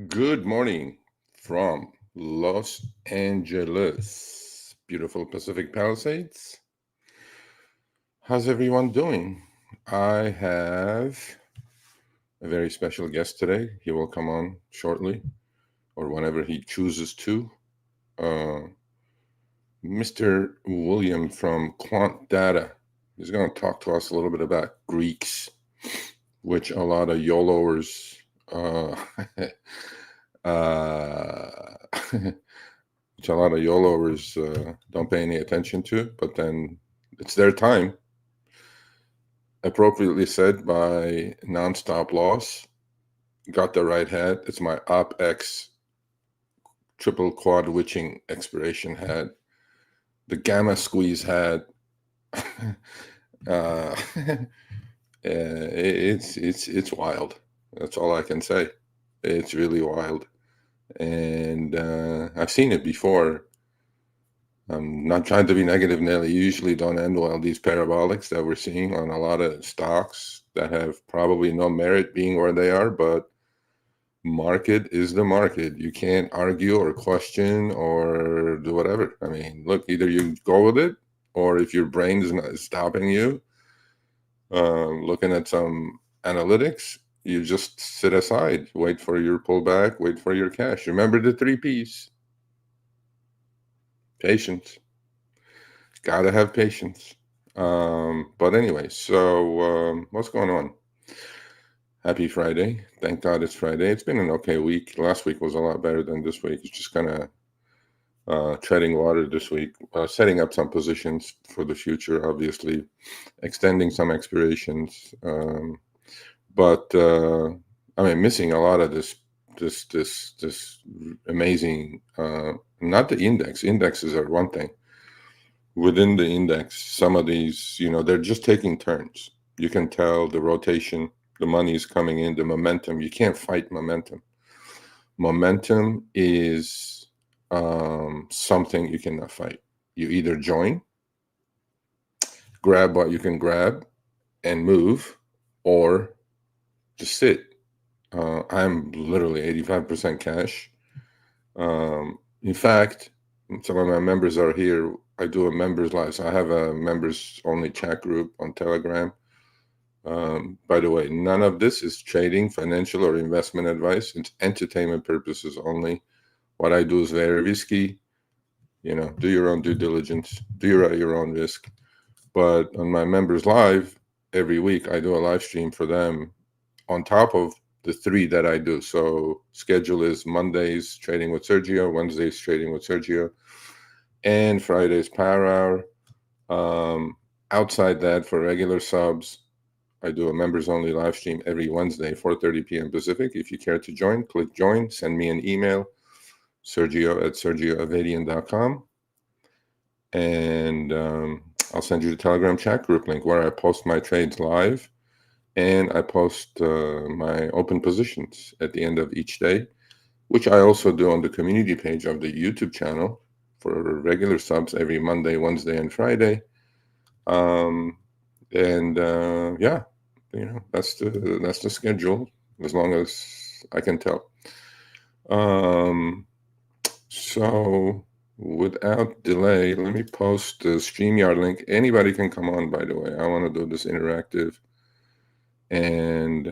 Good morning from Los Angeles, beautiful Pacific Palisades. How's everyone doing? I have a very special guest today. He will come on shortly or whenever he chooses to. Uh, Mr. William from Quant Data. He's going to talk to us a little bit about Greeks, which a lot of YOLOers uh, which a lot of YOLOers don't pay any attention to, but then it's their time. Appropriately said by Nonstop Loss. Got the right hat. It's my OpX triple quad witching expiration hat. The Gamma Squeeze hat. It's wild. That's all I can say. It's really wild. And I've seen it before. I'm not trying to be negative, Nelly. Usually don't end well, these parabolics that we're seeing on a lot of stocks that have probably no merit being where they are, but market is the market. You can't argue or question or do whatever. I mean, look, either you go with it, or if your brain is not stopping you, looking at some analytics, you just sit aside, wait for your pullback, wait for your cash. Remember the 3 Ps. Patience. Gotta have patience. But anyway, so what's going on? Happy Friday. Thank God it's Friday. It's been an okay week. Last week was a lot better than this week. It's just kind of treading water this week, setting up some positions for the future, obviously, extending some expirations. But I mean, missing a lot of this amazing, not the index. Indexes are one thing. Within the index, some of these, they're just taking turns. You can tell the rotation, the money is coming in, the momentum. You can't fight momentum. Momentum is something you cannot fight. You either join, grab what you can grab and move, or just sit. I'm literally 85% cash. In fact, some of my members are here. I do a members live. So I have a members only chat group on Telegram. By the way, none of this is trading, financial, or investment advice. It's entertainment purposes only. What I do is very risky. Do your own due diligence. Do your own risk. But on my members live, every week I do a live stream for them on top of the 3 that I do. So schedule is Mondays trading with Sergio, Wednesdays trading with Sergio, and Friday's Power Hour. Outside that, for regular subs, I do a members only live stream every Wednesday, 4:30 p.m. Pacific. If you care to join, click join. Send me an email, sergio@sergioavadian.com, and I'll send you the Telegram chat group link where I post my trades live. And I post my open positions at the end of each day, which I also do on the community page of the YouTube channel for regular subs every Monday, Wednesday, and Friday. Yeah, that's the schedule as long as I can tell. So without delay, let me post the StreamYard link. Anybody can come on, by the way. I want to do this interactive. And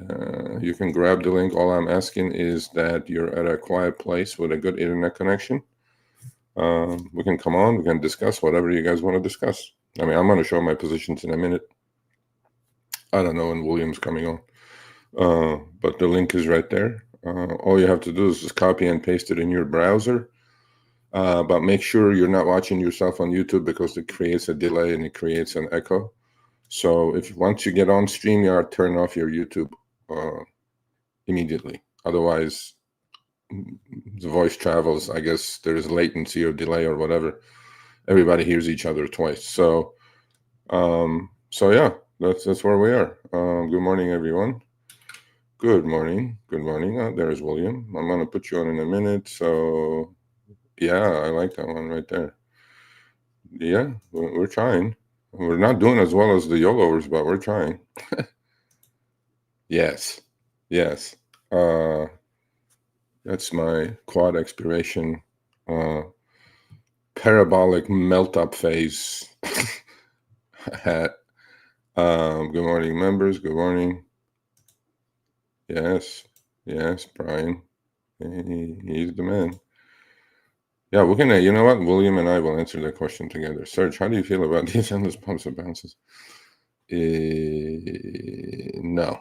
you can grab the link. All I'm asking is that you're at a quiet place with a good internet connection. We can come on. We can discuss whatever you guys want to discuss. I mean, I'm going to show my positions in a minute. I don't know when William's coming on. But the link is right there. All you have to do is just copy and paste it in your browser. But make sure you're not watching yourself on YouTube because it creates a delay and it creates an echo. So once you get on StreamYard, turn off your YouTube immediately. Otherwise, the voice travels. I guess there's latency or delay or whatever. Everybody hears each other twice. So yeah, that's where we are. Good morning, everyone. Good morning. Good morning. There's William. I'm going to put you on in a minute. So yeah, I like that one right there. Yeah, we're trying. We're not doing as well as the YOLOers, but we're trying. Yes. That's my quad expiration parabolic melt up phase hat. Good morning, members. Good morning. Yes, Brian. He's the man. Yeah, we're gonna. You know what? William and I will answer that question together. Serge, how do you feel about these endless pumps and bounces? No,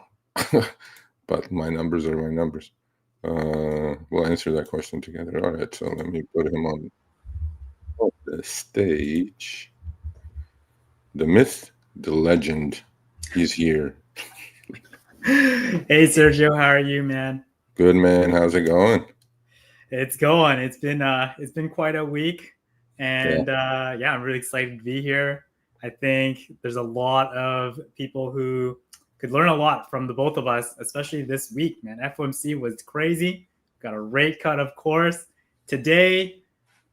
but my numbers are my numbers. We'll answer that question together. All right, so let me put him on the stage. The myth, the legend, he's here. Hey Sergio, how are you, man? Good, man. How's it going? It's going. It's been quite a week, and yeah, I'm really excited to be here. I think there's a lot of people who could learn a lot from the both of us, especially this week, man. FOMC was crazy. Got a rate cut, of course. Today,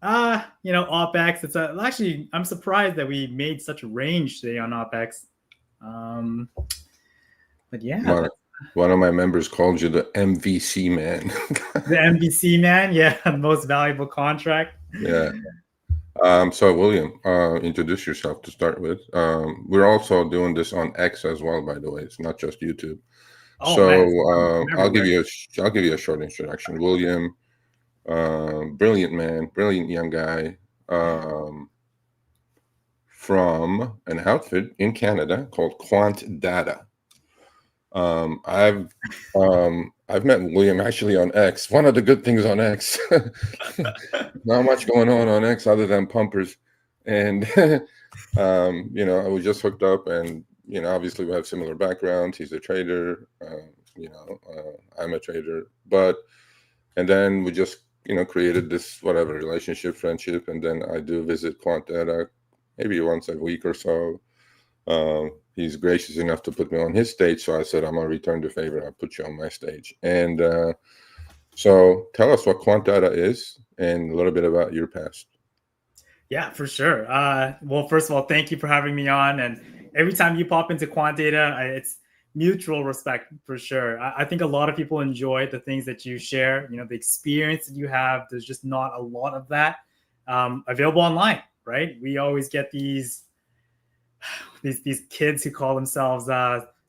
OPEX. Actually, I'm surprised that we made such a range today on OPEX. But yeah, one of my members called you the MVC man. the MVC man, yeah, most valuable contract. Yeah. So William, introduce yourself to start with. We're also doing this on X as well, by the way. It's not just YouTube. Oh, so man, I'll give you a short introduction. William, brilliant man, brilliant young guy, from an outfit in Canada called Quant Data. I've met William actually on X. One of the good things on X, not much going on X other than pumpers, and I was just hooked up, and obviously we have similar backgrounds. He's a trader, I'm a trader, and then we just created this relationship, friendship, and then I do visit Quant Data maybe once a week or so. He's gracious enough to put me on his stage, so I said, I'm going to return the favor. I'll put you on my stage. And so tell us what Quant Data is and a little bit about your past. Yeah, for sure. Well, first of all, thank you for having me on. And every time you pop into Quant Data, it's mutual respect for sure. I think a lot of people enjoy the things that you share, the experience that you have. There's just not a lot of that available online, right? We always get these kids who call themselves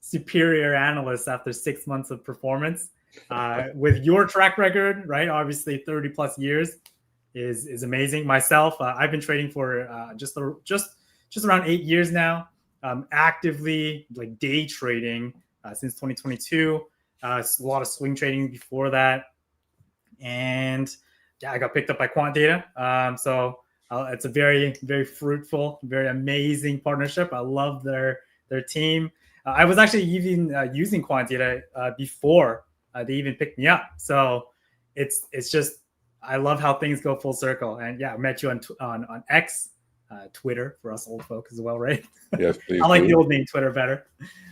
superior analysts after 6 months of performance. With your track record, right? Obviously, 30 plus years is amazing. Myself, I've been trading for just around 8 years now. Actively like day trading since 2022. A lot of swing trading before that, and yeah, I got picked up by Quant Data. So it's a very, very fruitful, very amazing partnership. I love their team. I was actually even using Quant Data before they even picked me up. So it's just, I love how things go full circle. And yeah, I met you on X, Twitter for us old folks as well, right? Yes, please. I like the old name Twitter better.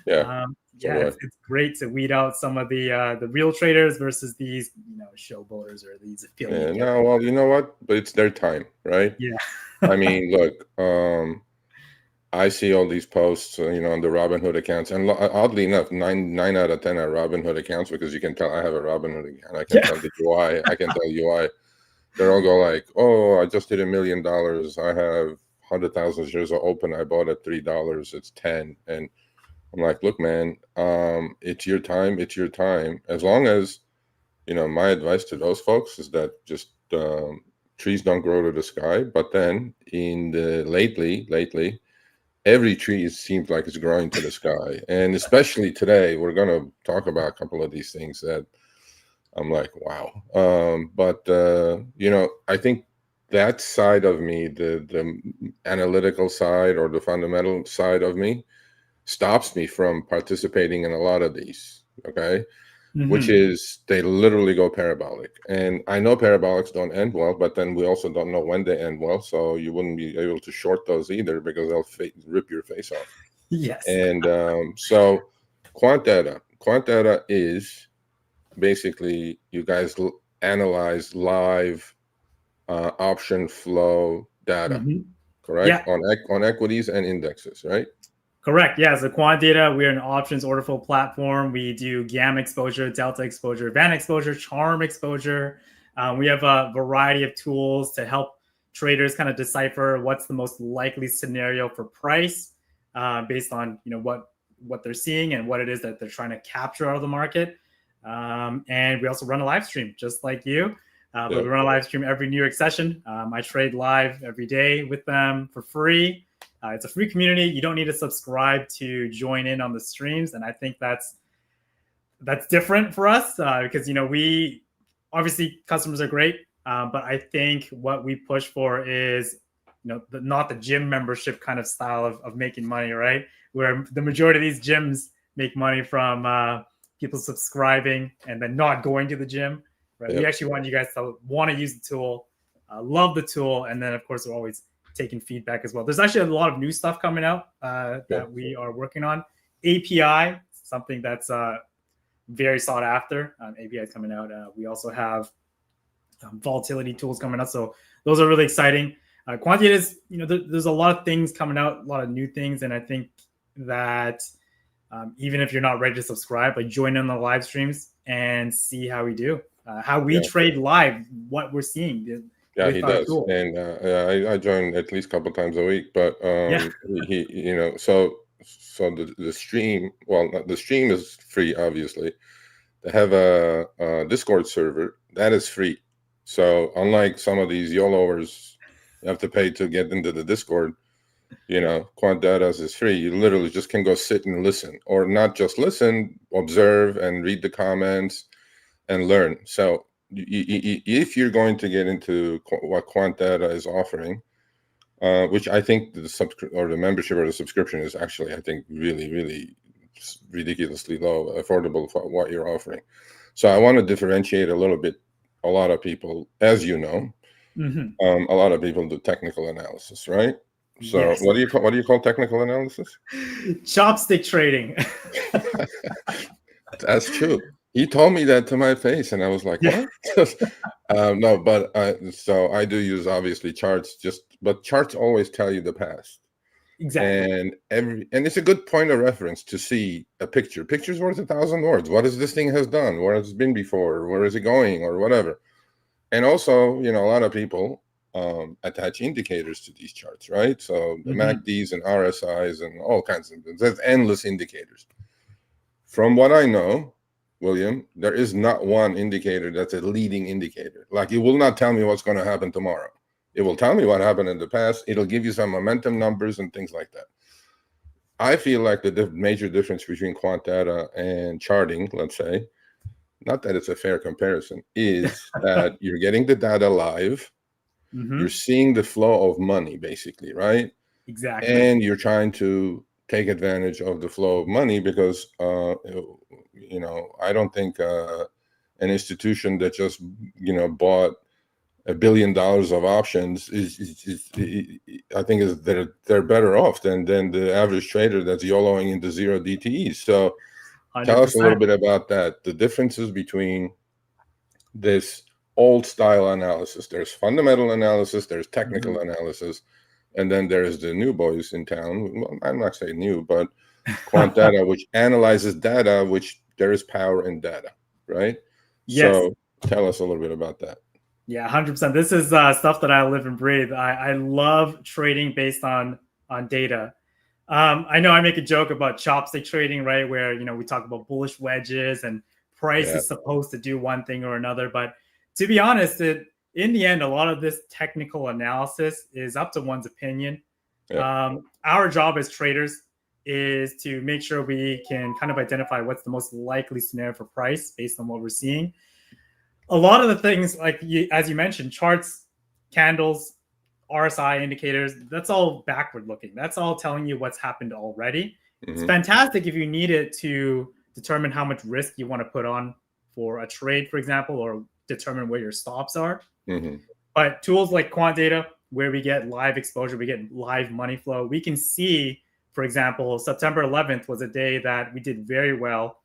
Yeah. It's great to weed out some of the real traders versus these showboaters or these affiliate. Yeah, no, well, you know what? But it's their time, right? Yeah. I mean, look, I see all these posts, on the Robinhood accounts, and oddly enough, nine out of 10 are Robinhood accounts, because you can tell I have a Robinhood account. I can tell the UI. I can tell UI. They all go like, "Oh, I just did $1 million. I have 100,000 shares open. I bought at $3. It's 10." And I'm like, "Look, man, it's your time. It's your time. As long as, my advice to those folks is that just trees don't grow to the sky. But then lately, every tree seems like it's growing to the sky, and especially today, we're going to talk about a couple of these things that I'm like, wow. But I think that side of me, the analytical side or the fundamental side of me, stops me from participating in a lot of these. Okay. Mm-hmm. Which is they literally go parabolic. And I know parabolics don't end well, but then we also don't know when they end well. So you wouldn't be able to short those either, because they'll rip your face off. Yes. And so Quant Data is basically, you guys analyze live option flow data, correct? Yeah. On equities and indexes, right? Correct. Yeah. So Quant Data, we're an options order flow platform. We do gamma exposure, delta exposure, van exposure, charm exposure. We have a variety of tools to help traders kind of decipher what's the most likely scenario for price based on what they're seeing and what it is that they're trying to capture out of the market. And we also run a live stream just like you. But we run a live stream every New York session. I trade live every day with them for free. It's a free community. You don't need to subscribe to join in on the streams. And I think that's different for us because, we obviously customers are great. But I think what we push for is, not the gym membership kind of style of making money, right? Where the majority of these gyms make money from people subscribing and then not going to the gym, right? We actually want you guys to want to use the tool, love the tool. And then, of course, we're always taking feedback as well. There's actually a lot of new stuff coming out that we are working on. API, something that's very sought after. API is coming out. We also have volatility tools coming out. So those are really exciting. Quant is, there's a lot of things coming out, a lot of new things. And I think that even if you're not ready to subscribe, like join in the live streams and see how we do, how we trade live, what we're seeing. Yeah, he does, and I join at least a couple times a week. But he so the stream. Well, the stream is free, obviously. They have a Discord server that is free. So unlike some of these YOLOers, you have to pay to get into the Discord. Quant Data is free. You literally just can go sit and listen, or not just listen, observe and read the comments and learn. So if you're going to get into what Quant Data is offering, which I think the membership or the subscription is actually, I think, really, really ridiculously low, affordable for what you're offering. So I want to differentiate a little bit. A lot of people, as you know, a lot of people do technical analysis, right? So what do you call technical analysis? Chopstick trading. That's true. He told me that to my face, and I was like, "What?" No, but so I do use obviously charts. But charts always tell you the past, exactly. And it's a good point of reference to see a picture. Picture's worth 1,000 words. What is this thing has done? Where has it been before? Where is it going? Or whatever. And also, a lot of people attach indicators to these charts, right? So the MACDs and RSIs and all kinds of things. There's endless indicators. From what I know, William, there is not one indicator that's a leading indicator. Like, it will not tell me what's going to happen tomorrow. It will tell me what happened in the past. It'll give you some momentum numbers and things like that. I feel like the major difference between Quant Data and charting, let's say, not that it's a fair comparison, is that you're getting the data live. You're seeing the flow of money, basically, right? Exactly. And you're trying to take advantage of the flow of money because, I don't think an institution that just, bought $1 billion of options I think they're better off than the average trader that's YOLOing into zero DTEs. So 100%. Tell us a little bit about that. The differences between this old style analysis. There's fundamental analysis, there's technical analysis, and then there's the new boys in town. Well, I'm not saying new, but Quant Data, which analyzes data, which there is power in data, right? Yes. So tell us a little bit about that. Yeah, 100%. This is stuff that I live and breathe. I love trading based on data. I know I make a joke about chopstick trading, right? Where, we talk about bullish wedges and price is supposed to do one thing or another. But to be honest, in the end, a lot of this technical analysis is up to one's opinion. Our job as traders is to make sure we can kind of identify what's the most likely scenario for price based on what we're seeing. A lot of the things, as you mentioned, charts, candles, RSI indicators, that's all backward looking. That's all telling you what's happened already. It's fantastic if you need it to determine how much risk you want to put on for a trade, for example, or determine where your stops are. But tools like Quant Data, where we get live exposure, we get live money flow, we can see, for example, September 11th was a day that we did very well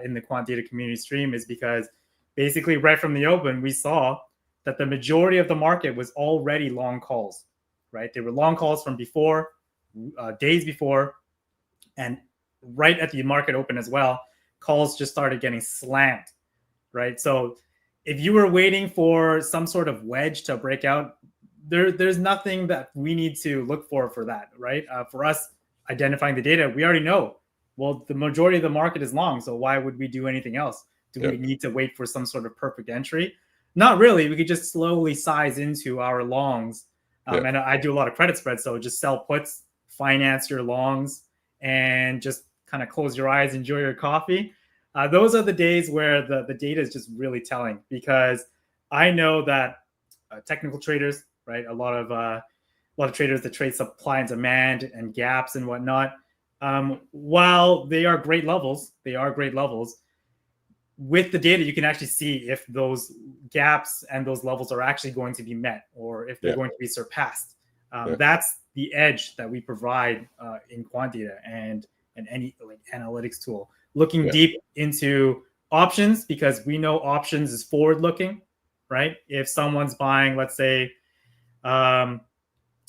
in the Quant Data community stream, is because basically right from the open, we saw that the majority of the market was already long calls, right? They were long calls from before, days before. And right at the market open as well, calls just started getting slammed, right? So if you were waiting for some sort of wedge to break out, there's nothing that we need to look for that, right? For us, identifying the data, we already know, well, the majority of the market is long, so why would we do anything else? Do we need to wait for some sort of perfect entry? Not really. We could just slowly size into our longs. And I do a lot of credit spreads, so just sell puts, finance your longs, and just kind of close your eyes, enjoy your coffee. Those are the days where the data is just really telling, because I know that technical traders, right, a lot of traders that trade supply and demand and gaps and whatnot, while they are great levels, with the data, you can actually see if those gaps and those levels are actually going to be met, or if they're going to be surpassed. That's the edge that we provide in quant data and any like analytics tool. Looking deep into options, because we know options is forward looking, right? If someone's buying, let's say,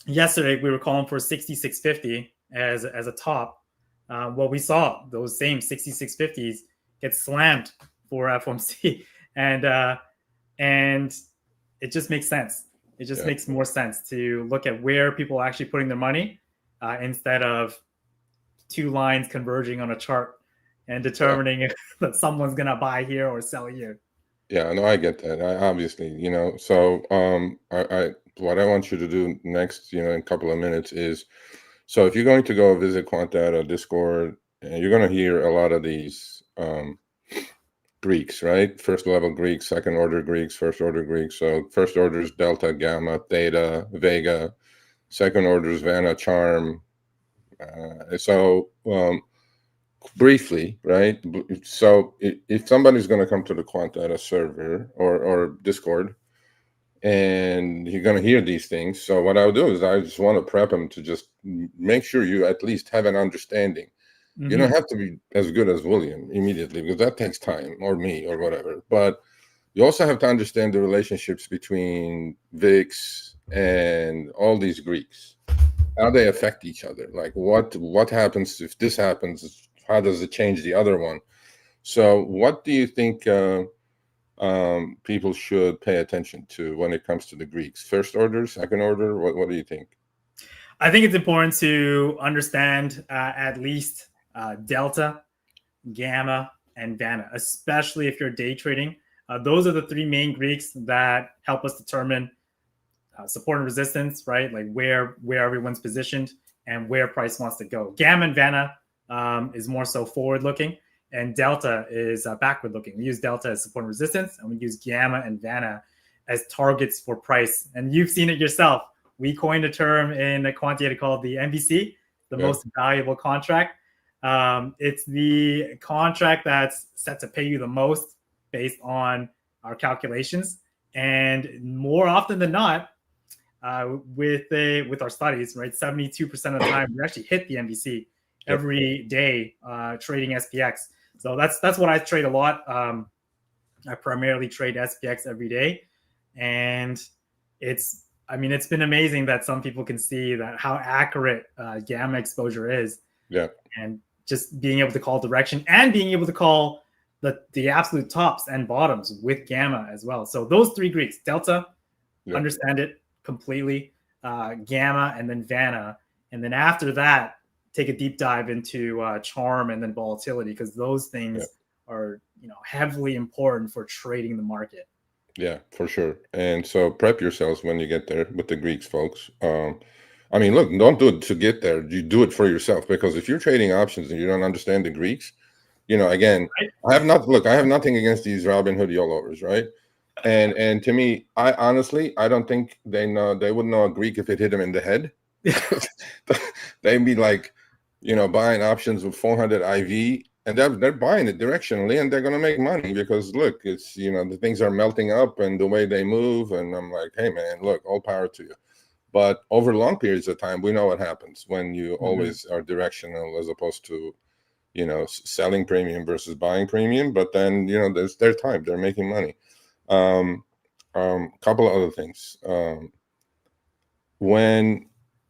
yesterday we were calling for 6650 as a top. Well, we saw those same 6650s get slammed for FOMC, and it just makes sense. It just makes more sense to look at where people are actually putting their money, instead of two lines converging on a chart and determining if that someone's gonna buy here or sell here. Yeah, no, I get that. Obviously, so I what I want you to do next, in a couple of minutes is, so if you're going to go visit Quant Data Discord, and you're going to hear a lot of these Greeks, right? First level Greeks, second order Greeks, first order Greeks. So first order is delta, gamma, theta, vega. Second order is vana, charm. Briefly, right? So if somebody's going to come to the Quant Data server or Discord, and you're going to hear these things, so what I'll do is I just want to prep them to just make sure you at least have an understanding. You don't have to be as good as William immediately, because that takes time, or me, or whatever. But you also have to understand the relationships between VIX and all these Greeks, how they affect each other. Like what happens if this happens? How does it change the other one? So what do you think people should pay attention to when it comes to the Greeks? First order, second order? What do you think? I think it's important to understand at least delta, gamma, and vana, especially if you're day trading. Those are the three main Greeks that help us determine support and resistance, right? Like where everyone's positioned and where price wants to go. Gamma and vana is more so forward looking, and delta is backward looking. We use delta as support and resistance, and we use gamma and vana as targets for price. And you've seen it yourself. We coined a term in a quant data called the MVC, the most valuable contract. It's the contract that's set to pay you the most based on our calculations. And more often than not, with our studies, right, 72% of the time we actually hit the MVC every day trading SPX. So that's what I trade a lot. I primarily trade SPX every day, and it's been amazing that some people can see that how accurate gamma exposure is. And just being able to call direction and being able to call the absolute tops and bottoms with gamma as well. So those three Greeks, delta, understand it completely, gamma, and then vana. And then after that, take a deep dive into charm and then volatility, because those things are heavily important for trading the market. Yeah, for sure. And so prep yourselves when you get there with the Greeks, folks. Look, don't do it to get there. You do it for yourself, because if you're trading options and you don't understand the Greeks, again, I have nothing against these Robinhood YOLOers, right? And to me, I honestly don't think they wouldn't know a Greek if it hit them in the head. They'd be like, buying options with 400 IV, and they're buying it directionally, and they're going to make money because, look, it's, the things are melting up and the way they move. And I'm like, hey, man, look, all power to you. But over long periods of time, we know what happens when you always are directional as opposed to, selling premium versus buying premium. But then, there's their time. They're making money. Couple of other things. When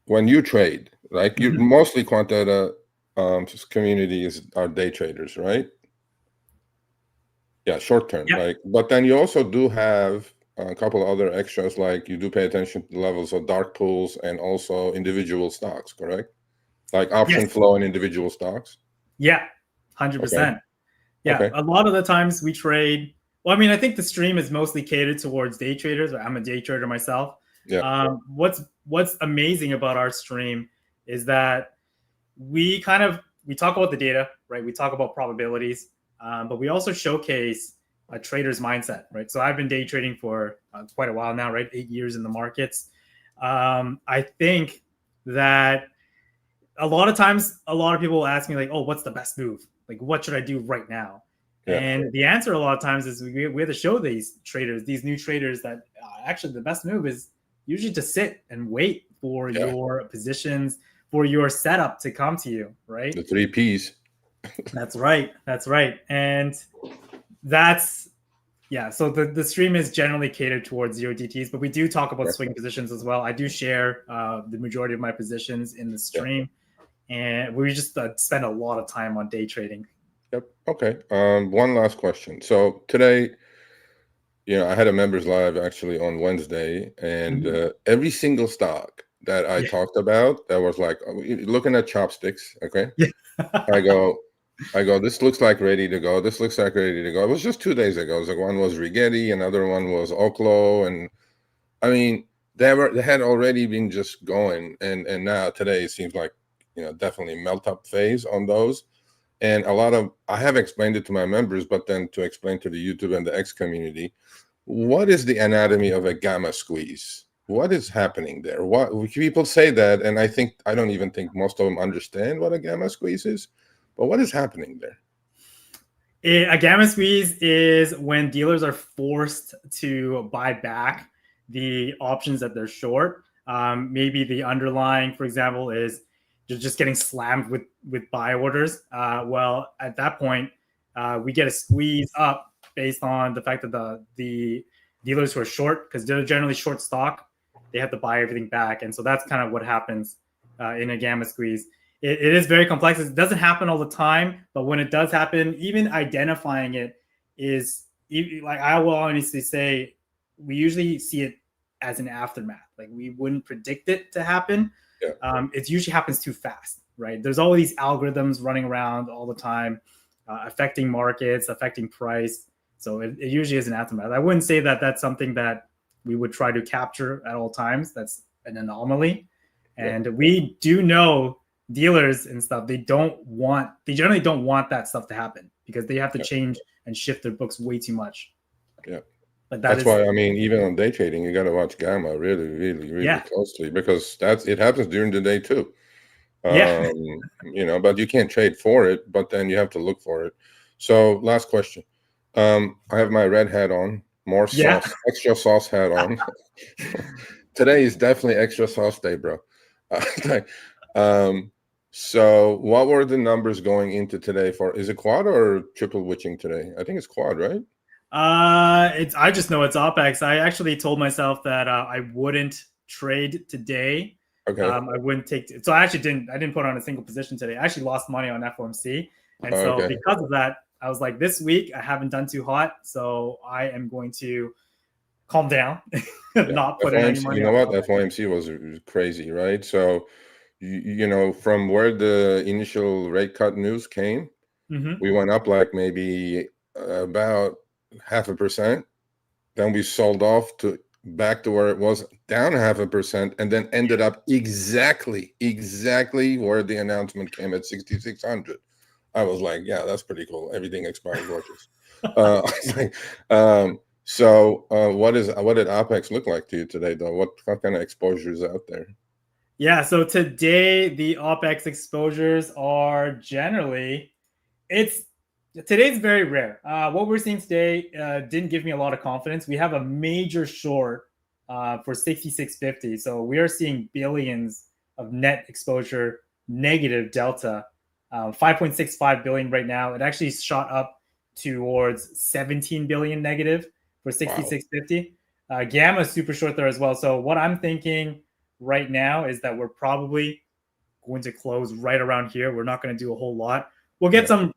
you trade, like you mostly quant data community are day traders, right? Yeah, short term. Yeah. Like, but then you also do have a couple of other extras, like you do pay attention to the levels of dark pools and also individual stocks, correct? Like option Yes. flow in individual stocks. Yeah. Okay. 100%. Yeah. Okay. A lot of the times we trade. Well, I mean, I think the stream is mostly catered towards day traders. I'm a day trader myself. Yeah. What's amazing about our stream is that we talk about the data, right? We talk about probabilities, but we also showcase a trader's mindset, right? So I've been day trading for quite a while now, right? 8 years in the markets. I think that a lot of times, a lot of people will ask me like, "Oh, what's the best move? Like, what should I do right now?" Yeah. And the answer a lot of times is we have to show these traders, these new traders, that actually the best move is usually to sit and wait for Yeah. your positions, for your setup to come to you, right? The 3 Ps. That's right. That's right. And that's, yeah. So the stream is generally catered towards zero DTs, but we do talk about Yeah. swing positions as well. I do share the majority of my positions in the stream, and we just spend a lot of time on day trading. Yep. Okay. One last question. So today, I had a members live actually on Wednesday, and every single stock that I talked about that was like looking at chopsticks. Okay. Yeah. I go, this looks like ready to go. This looks like ready to go. It was just 2 days ago. It was like one was Rigetti, another one was Oklo. And I mean, they had already been just going. And now today it seems like, definitely melt up phase on those. And I have explained it to my members, but then to explain to the YouTube and the X community, what is the anatomy of a gamma squeeze? What is happening there? What people say that, and I don't even think most of them understand what a gamma squeeze is. But what is happening there? A gamma squeeze is when dealers are forced to buy back the options that they're short. Maybe the underlying, for example, is just getting slammed with buy orders. Well, at that point, we get a squeeze up based on the fact that the dealers who are short, because they're generally short stock, they have to buy everything back. And so that's kind of what happens in a gamma squeeze. It is very complex. It doesn't happen all the time, but when it does happen, even identifying it is, like, I will honestly say, we usually see it as an aftermath. Like, we wouldn't predict it to happen. Yeah. It usually happens too fast, right? There's all these algorithms running around all the time, affecting markets, affecting price. So it usually is an aftermath. I wouldn't say that that's something that we would try to capture at all times. That's an anomaly. And we do know dealers and stuff, they generally don't want that stuff to happen, because they have to change and shift their books way too much. Yeah. But that's why, I mean, even on day trading, you got to watch gamma really, really, really closely, because it happens during the day too. But you can't trade for it, but then you have to look for it. So last question. I have my red hat on, more sauce, extra sauce hat on. Today is definitely extra sauce day, bro. So what were the numbers going into today for? Is it quad or triple witching today? I think it's quad, right? I just know it's OPEX. I actually told myself that I wouldn't trade today. Okay. I wouldn't take so I didn't put on a single position today. I actually lost money on FOMC. And so because of that, I was like, this week I haven't done too hot, so I am going to calm down, not put in any money. You know what? FOMC was crazy, right? So from where the initial rate cut news came, we went up like maybe about 0.5%. Then we sold off back to where it was, down 0.5%, and then ended up exactly where the announcement came at 6,600. I was like, yeah, that's pretty cool. Everything expired gorgeous. So what did OPEX look like to you today, though? What kind of exposures out there? Yeah, so today the OPEX exposures are generally, today's very rare. What we're seeing today didn't give me a lot of confidence. We have a major short for 6650. So we are seeing billions of net exposure, negative delta, 5.65 billion right now. It actually shot up towards 17 billion negative for 6650. Gamma super short there as well. So what I'm thinking right now is that we're probably going to close right around here. We're not going to do a whole lot. We'll get some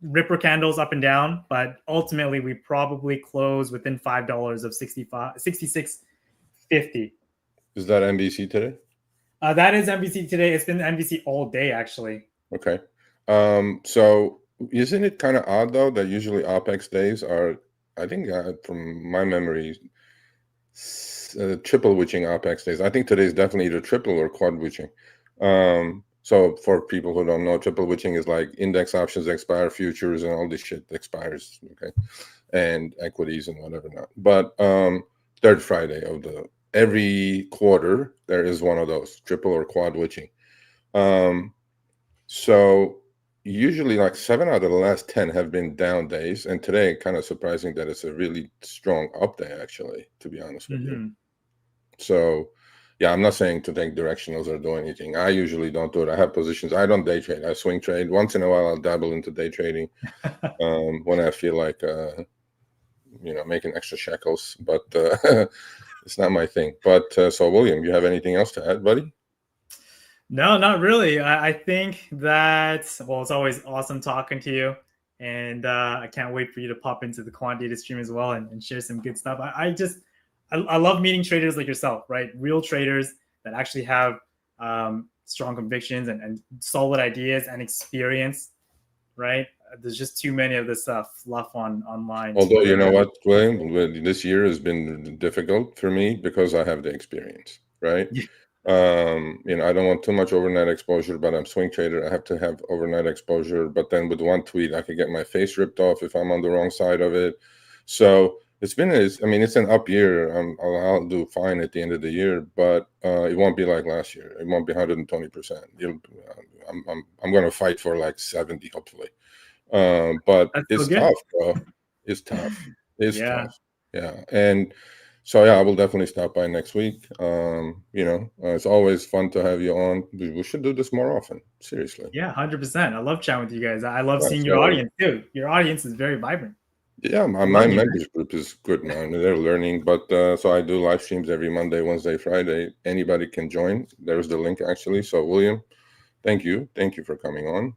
ripper candles up and down, but ultimately we probably close within $5 of 66.50. Is that NBC today? That is NBC today. It's been NBC all day, actually. Okay. So isn't it kind of odd though that usually OPEX days are, I think from my memory, triple witching OPEX days. I think today is definitely either triple or quad witching. So for people who don't know, triple witching is like index options expire, futures, and all this shit expires, okay, and equities and whatever not. But third Friday of every quarter there is one of those triple or quad witching. So usually like 7 out of the last 10 have been down days, and today kind of surprising that it's a really strong up day, actually, to be honest with you. So yeah, I'm not saying to take directionals or do anything. I usually don't do it. I have positions. I don't day trade. I swing trade. Once in a while I'll dabble into day trading when I feel like making extra shekels, but it's not my thing. But so William, you have anything else to add, buddy? No, not really. I think that, well, it's always awesome talking to you. And I can't wait for you to pop into the Quant Data Stream as well and share some good stuff. I love meeting traders like yourself, right? Real traders that actually have strong convictions and solid ideas and experience, right? There's just too many of this fluff online. Although, you know what, William, this year has been difficult for me because I have the experience, right? I don't want too much overnight exposure, but I'm swing trader. I have to have overnight exposure. But then with one tweet, I could get my face ripped off if I'm on the wrong side of it. So it's an up year. I'll do fine at the end of the year, but it won't be like last year. It won't be 120%. I'm going to fight for like 70, hopefully. But it's tough, bro. It's tough. It's tough. Yeah. And so, yeah, I will definitely stop by next week. It's always fun to have you on. We should do this more often. Seriously. Yeah, 100%. I love chatting with you guys. I love seeing your audience too. Your audience is very vibrant. Yeah, my members group is good now. They're learning. But so I do live streams every Monday, Wednesday, Friday. Anybody can join. There's the link, actually. So, William, thank you. Thank you for coming on.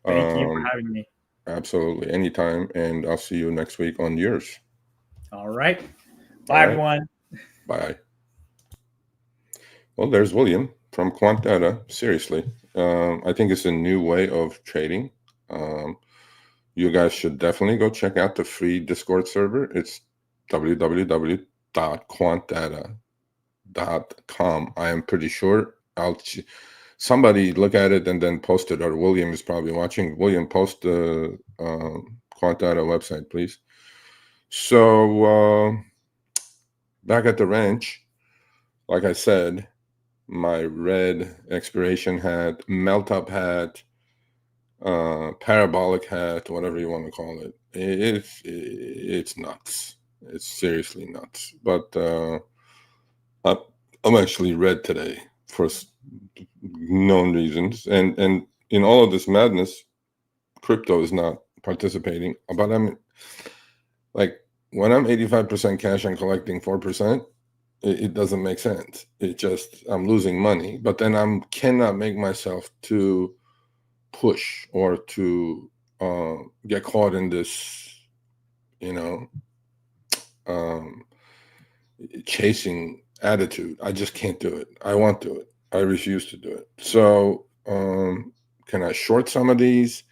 Thank you for having me. Absolutely. Anytime. And I'll see you next week on yours. All right. Bye, everyone. Bye. Well, there's William from Quant Data. Seriously. I think it's a new way of trading. You guys should definitely go check out the free Discord server. It's www.quantdata.com. I am pretty sure. Somebody look at it and then post it, or William is probably watching. William, post the Quant Data website, please. So back at the ranch, like I said, my red expiration hat, melt up hat, parabolic hat, whatever you want to call it. It's nuts. It's seriously nuts. But I'm actually red today for known reasons. And in all of this madness, crypto is not participating. But I'm like, when I'm 85% cash and collecting 4%, it doesn't make sense. I'm losing money. But then I cannot make myself to push or to get caught in this, chasing attitude. I just can't do it. I won't do it. I refuse to do it. So can I short some of these?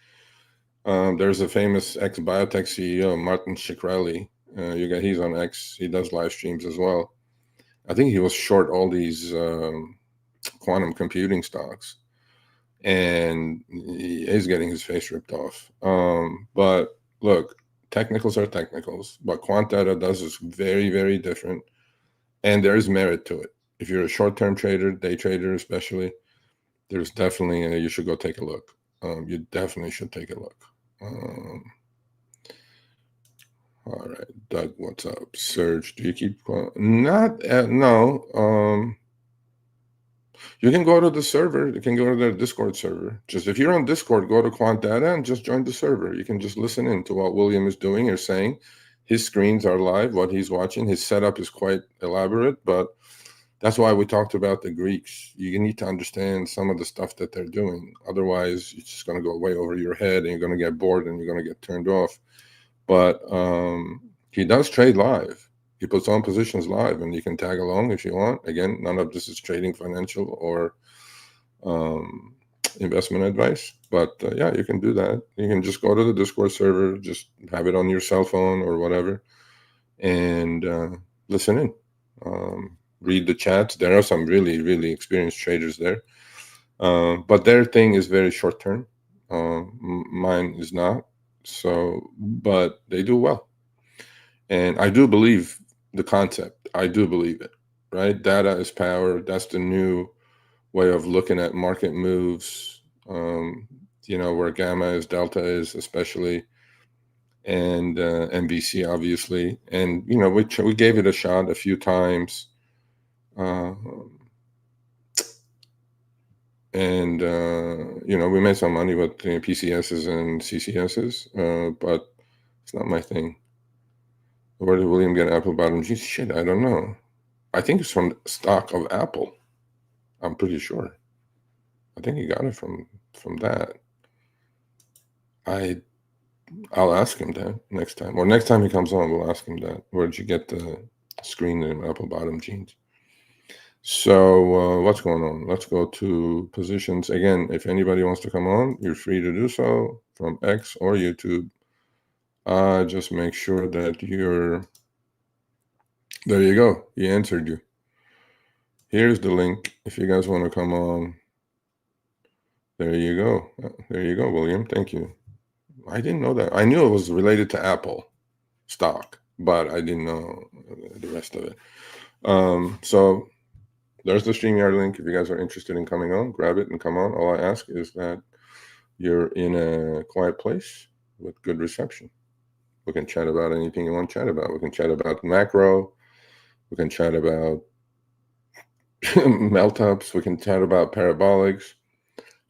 There's a famous ex-biotech CEO, Martin Shkreli. He's on X. He does live streams as well. I think he was short all these quantum computing stocks, and he is getting his face ripped off. But look, technicals are technicals. What Quant Data does is very, very different, and there is merit to it. If you're a short-term trader, day trader especially, there's definitely, you should go take a look. You definitely should take a look. All right, Doug, what's up? Serge, do you keep not? No. You can go to the server. You can go to the Discord server. Just if you're on Discord, go to Quant Data and just join the server. You can just listen in to what William is doing or saying. His screens are live. What he's watching, his setup is quite elaborate, but That's why we talked about the Greeks. You need to understand some of the stuff that they're doing. Otherwise, it's just going to go way over your head and you're going to get bored and you're going to get turned off. But he does trade live. He puts on positions live and you can tag along if you want. Again, none of this is trading, financial, or investment advice. But yeah, you can do that. You can just go to the Discord server, just have it on your cell phone or whatever, and listen in. Read the chats. There are some really, really experienced traders there. But their thing is very short term. Mine is not. So, but they do well. And I do believe the concept. I do believe it, right? Data is power. That's the new way of looking at market moves, where gamma is, delta is, especially, and MVC, obviously. And, we gave it a shot a few times. We made some money with PCSs and CCSs, but it's not my thing. Where did William get apple bottom jeans? Shit, I don't know. I think it's from stock of Apple. I'm pretty sure. I think he got it from that. I'll ask him that next time. Or next time he comes on, we'll ask him that. Where'd you get the screen name apple bottom jeans? So what's going on? Let's go to positions. Again, if anybody wants to come on, you're free to do so from X or YouTube. Just make sure that you're... There you go. He answered you. Here's the link if you guys want to come on. There you go. There you go, William. Thank you. I didn't know that. I knew it was related to Apple stock, but I didn't know the rest of it. So there's the StreamYard link. If you guys are interested in coming on, grab it and come on. All I ask is that you're in a quiet place with good reception. We can chat about anything you want to chat about. We can chat about macro. We can chat about melt-ups. We can chat about parabolics.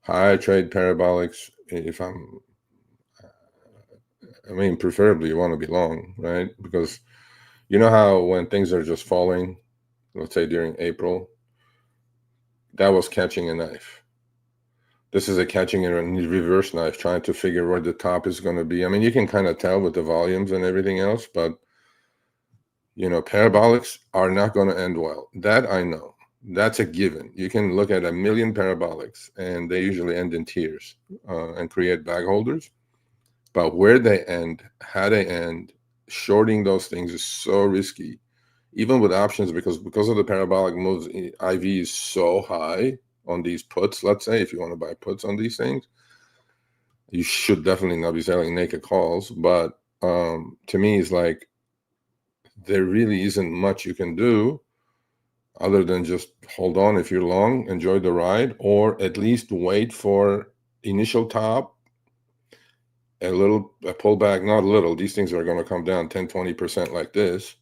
High trade parabolics. Preferably you want to be long, right? Because you know how when things are just falling, let's say during April, that was catching a knife. This is a catching a reverse knife, trying to figure where the top is going to be. I mean, you can kind of tell with the volumes and everything else, but, parabolics are not going to end well. That I know. That's a given. You can look at 1 million parabolics, and they usually end in tears and create bag holders. But where they end, how they end, shorting those things is so risky, even with options, because of the parabolic moves. IV is so high on these puts. Let's say if you want to buy puts on these things, you should definitely not be selling naked calls. But to me, it's like there really isn't much you can do other than just hold on if you're long, enjoy the ride, or at least wait for initial top, a pullback, not a little. These things are going to come down 10-20% like this,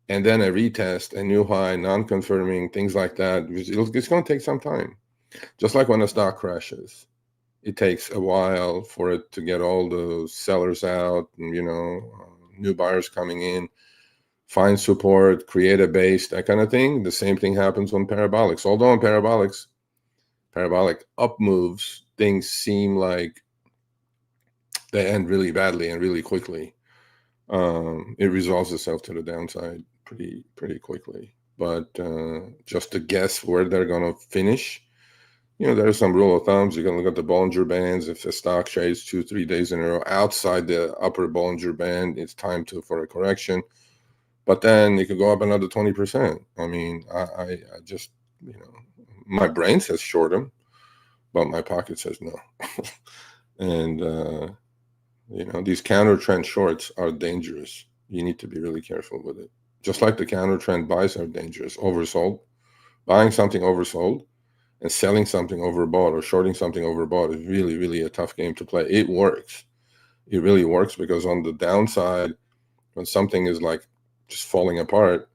and then a retest, a new high, non-confirming, things like that. It's going to take some time. Just like when a stock crashes, it takes a while for it to get all the sellers out, and, new buyers coming in, find support, create a base, that kind of thing. The same thing happens on parabolics. Although on parabolic up moves, things seem like they end really badly and really quickly. It resolves itself to the downside pretty quickly. But just to guess where they're going to finish, there's some rule of thumbs. You can look at the Bollinger Bands. If the stock trades 2-3 days in a row outside the upper Bollinger Band, it's time for a correction. But then it could go up another 20%. I mean, I just, my brain says short them, but my pocket says no. And, these counter trend shorts are dangerous. You need to be really careful with it. Just like the counter trend buys are dangerous. Oversold. Buying something oversold and selling something overbought or shorting something overbought is really, really a tough game to play. It works. It really works, because on the downside, when something is like just falling apart,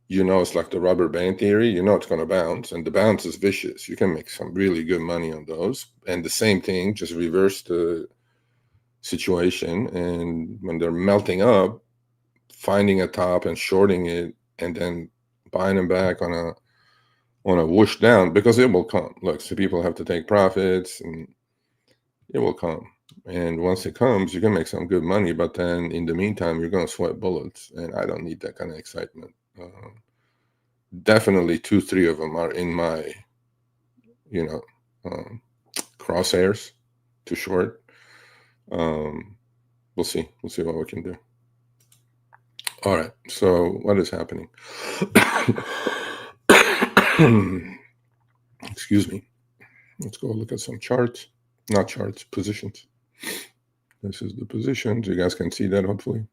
it's like the rubber band theory, it's going to bounce, and the bounce is vicious. You can make some really good money on those. And the same thing, just reverse the situation, and when they're melting up, finding a top and shorting it, and then buying them back on on a whoosh down, because it will come. Look, so people have to take profits, and it will come. And once it comes, you can make some good money. But then in the meantime, you're going to sweat bullets, and I don't need that kind of excitement. Definitely 2-3 of them are in my, crosshairs to short. We'll see what we can do. All right, so what is happening? Excuse me. Let's go look at some charts. Not charts, positions. This is the positions. You guys can see that, hopefully.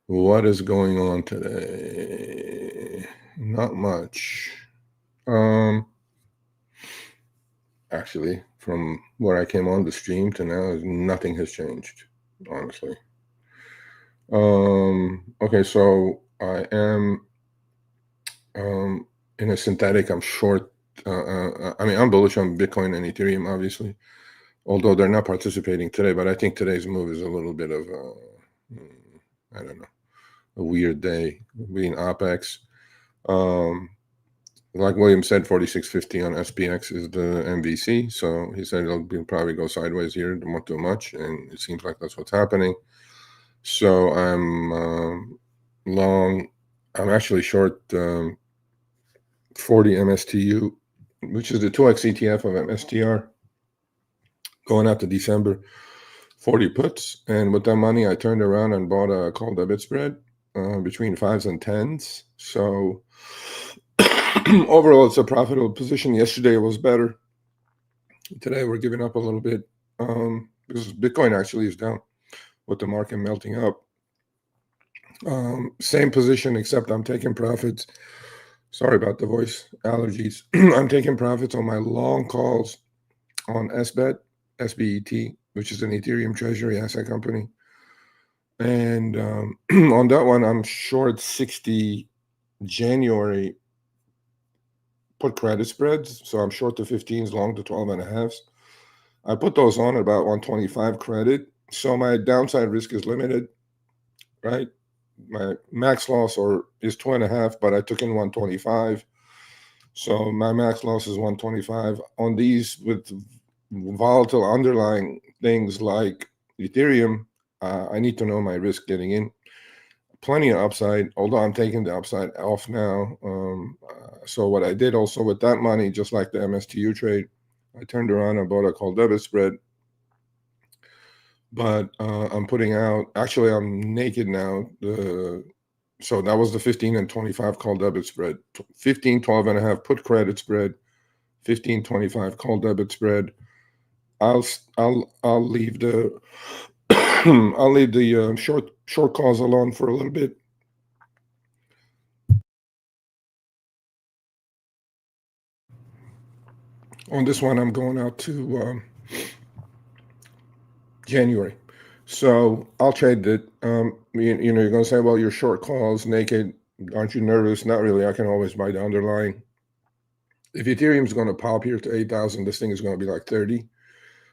What is going on today? Not much. Actually, from where I came on the stream to now, nothing has changed, honestly. Okay, so I am in a synthetic. I'm short. I'm bullish on Bitcoin and Ethereum, obviously, although they're not participating today. But I think today's move is a little bit of I don't know, a weird day, being OPEX. Like William said, 4650 on SPX is the MVC. So he said it'll probably go sideways here, not too much, and it seems like that's what's happening. So I'm long. I'm actually short 40 MSTU, which is the 2x ETF of MSTR, going out to December. 40 puts, and with that money, I turned around and bought a call debit spread between 5s and 10s. So overall, it's a profitable position. Yesterday it was better. Today we're giving up a little bit because Bitcoin actually is down with the market melting up. Same position, except I'm taking profits. Sorry about the voice allergies. I'm taking profits on my long calls on SBET, which is an Ethereum treasury asset company. And on that one, I'm short 60 January put credit spreads. So I'm short the 15s, long the 12.5s. I put those on at about 125 credit. So my downside risk is limited, right? My max loss is 2.5, but I took in 125. So my max loss is 125. On these with volatile underlying things like Ethereum, I need to know my risk getting in. Plenty of upside, although I'm taking the upside off now. So what I did also with that money, just like the MSTU trade, I turned around and bought a call debit spread. But I'm putting out, actually I'm naked now. So that was the 15 and 25 call debit spread, 15, 12.5 put credit spread, 15, 25 call debit spread. I'll leave the I'll leave the short calls alone for a little bit. On this one, I'm going out to January. So I'll trade it. You're going to say, well, you're short calls, naked. Aren't you nervous? Not really. I can always buy the underlying. If Ethereum's going to pop here to 8,000, this thing is going to be like 30.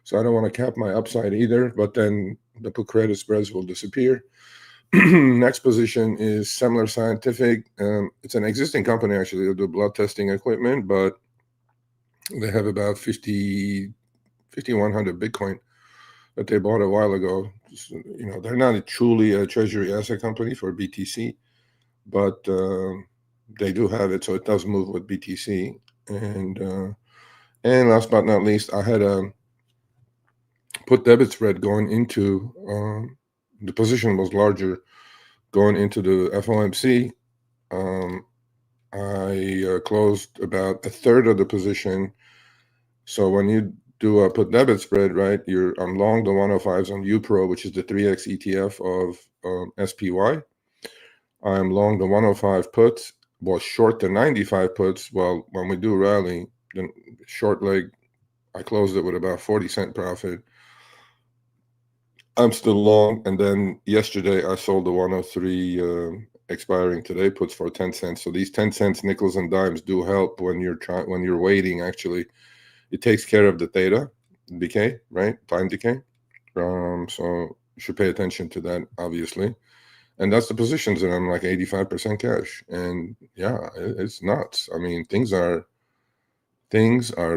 So I don't want to cap my upside either, but then the put credit spreads will disappear. Next position is Semler Scientific. It's an existing company, actually. They do blood testing equipment, but they have about 5,100 Bitcoin that they bought a while ago. They're not truly a treasury asset company for BTC, but they do have it, so it does move with BTC. And last but not least, I had a put debit spread going into the position was larger going into the FOMC. I closed about a third of the position. So when you do a put debit spread, right, I'm long the 105s on UPRO, which is the 3x ETF of SPY. I'm long the 105 puts, was short the 95 puts. Well, when we do rally, the short leg, I closed it with about 40-cent profit. I'm still long, and then yesterday I sold the 103 expiring today puts for 10 cents. So these 10 cents nickels and dimes do help when you're waiting. Actually, it takes care of the theta decay, right? Time decay. So you should pay attention to that, obviously. And that's the positions that I'm like 85% cash. And yeah, it's nuts. I mean, things are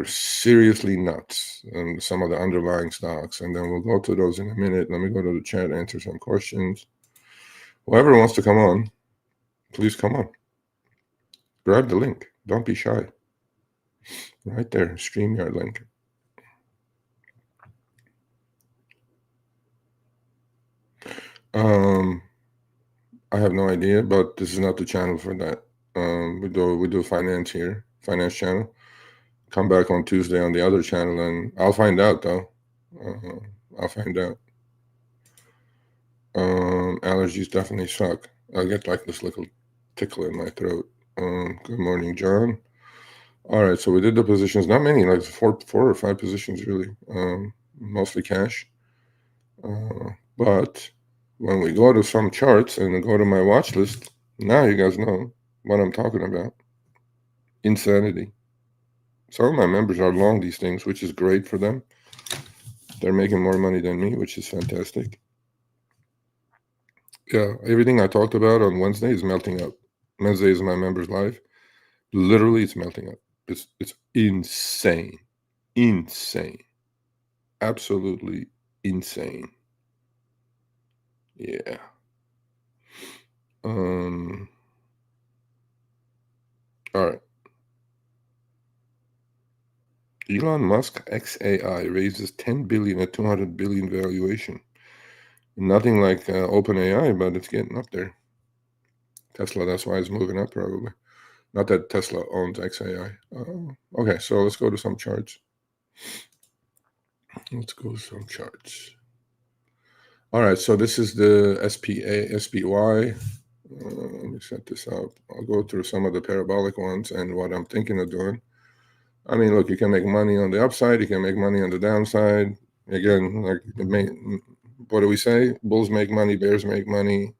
seriously nuts in some of the underlying stocks. And then we'll go to those in a minute. Let me go to the chat, answer some questions. Whoever wants to come on, please come on. Grab the link. Don't be shy. Right there, StreamYard link. I have no idea, but this is not the channel for that. We do finance here, finance channel. Come back on Tuesday on the other channel, and I'll find out though. I'll find out. Allergies definitely suck. I get like this little tickle in my throat. Good morning, John. All right, so we did the positions. Not many, like four or five positions really. Mostly cash. But when we go to some charts and go to my watch list, now you guys know what I'm talking about. Insanity. Some of my members are long these things, which is great for them. They're making more money than me, which is fantastic. Yeah, everything I talked about on Wednesday is melting up. Wednesday is my members live. Literally, it's melting up. It's insane. Insane. Absolutely insane. Yeah. All right. Elon Musk XAI raises 10 billion at 200 billion valuation. Nothing like OpenAI, but it's getting up there. Tesla, that's why it's moving up probably. Not that Tesla owns XAI. Okay, so let's go to some charts. Let's go to some charts. All right, so this is the SPY. Let me set this up. I'll go through some of the parabolic ones and what I'm thinking of doing. I mean, look, you can make money on the upside. You can make money on the downside. Again, like what do we say? Bulls make money, bears make money.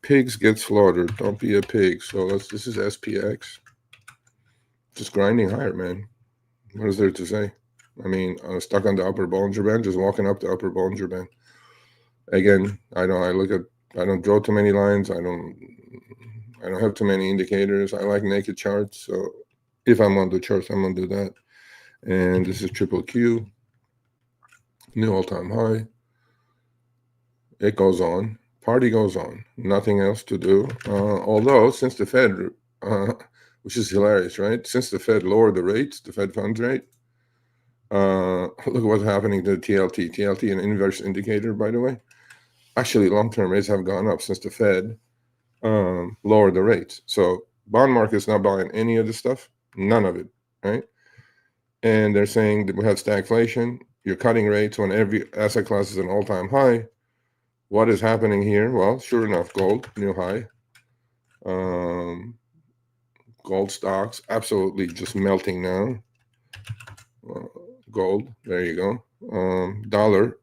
Pigs get slaughtered. Don't be a pig. So this is SPX. Just grinding higher, man. What is there to say? I mean, stuck on the upper Bollinger Band, just walking up the upper Bollinger Band. Again, I don't draw too many lines. I don't have too many indicators. I like naked charts. So if I'm on the charts, I'm gonna do that. And this is triple Q, new all-time high. It goes on. Party goes on. Nothing else to do. Although since the Fed, which is hilarious, right? Since the Fed lowered the rates, the Fed funds rate, look at what's happening to the TLT. TLT, an inverse indicator, by the way. Actually, long-term rates have gone up since the Fed lowered the rates. So bond market's not buying any of this stuff. None of it, right? And they're saying that we have stagflation. You're cutting rates when every asset class is an all-time high. What is happening here? Well, sure enough, gold, new high. Gold stocks, absolutely just melting now. Gold, there you go. Dollar,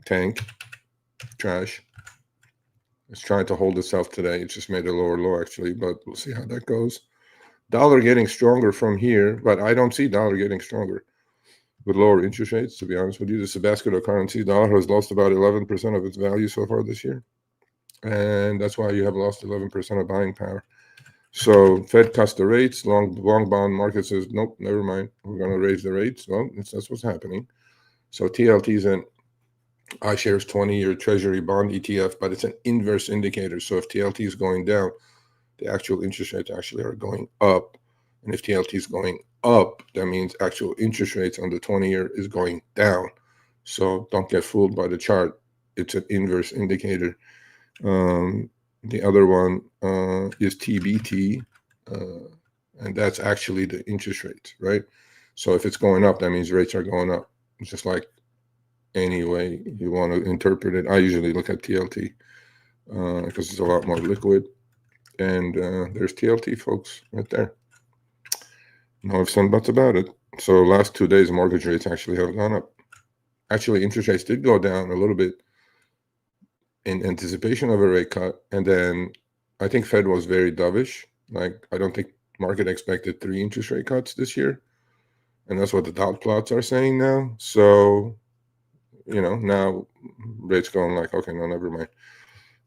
tank, trash. It's trying to hold itself today. It just made a lower low, actually, but we'll see how that goes. Dollar getting stronger from here, but I don't see dollar getting stronger with lower interest rates, to be honest with you. This is a basket of currency. Dollar has lost about 11% of its value so far this year. And that's why you have lost 11% of buying power. So Fed cuts the rates. Long bond market says, nope, never mind. We're going to raise the rates. Well, that's what's happening. So TLT's an iShares 20-year Treasury bond ETF, but it's an inverse indicator. So if TLT is going down, the actual interest rates actually are going up. And if TLT is going up, that means actual interest rates on the 20-year is going down. So don't get fooled by the chart. It's an inverse indicator. The other one is TBT, and that's actually the interest rates, right? So if it's going up, that means rates are going up. It's just like any way you want to interpret it. I usually look at TLT because it's a lot more liquid. And there's TLT, folks, right there. No ifs and buts about it. So last 2 days, mortgage rates actually have gone up. Actually, interest rates did go down a little bit in anticipation of a rate cut. And then I think Fed was very dovish. Like, I don't think market expected 3 interest rate cuts this year. And that's what the dot plots are saying now. So, now rates going like, okay, no, never mind.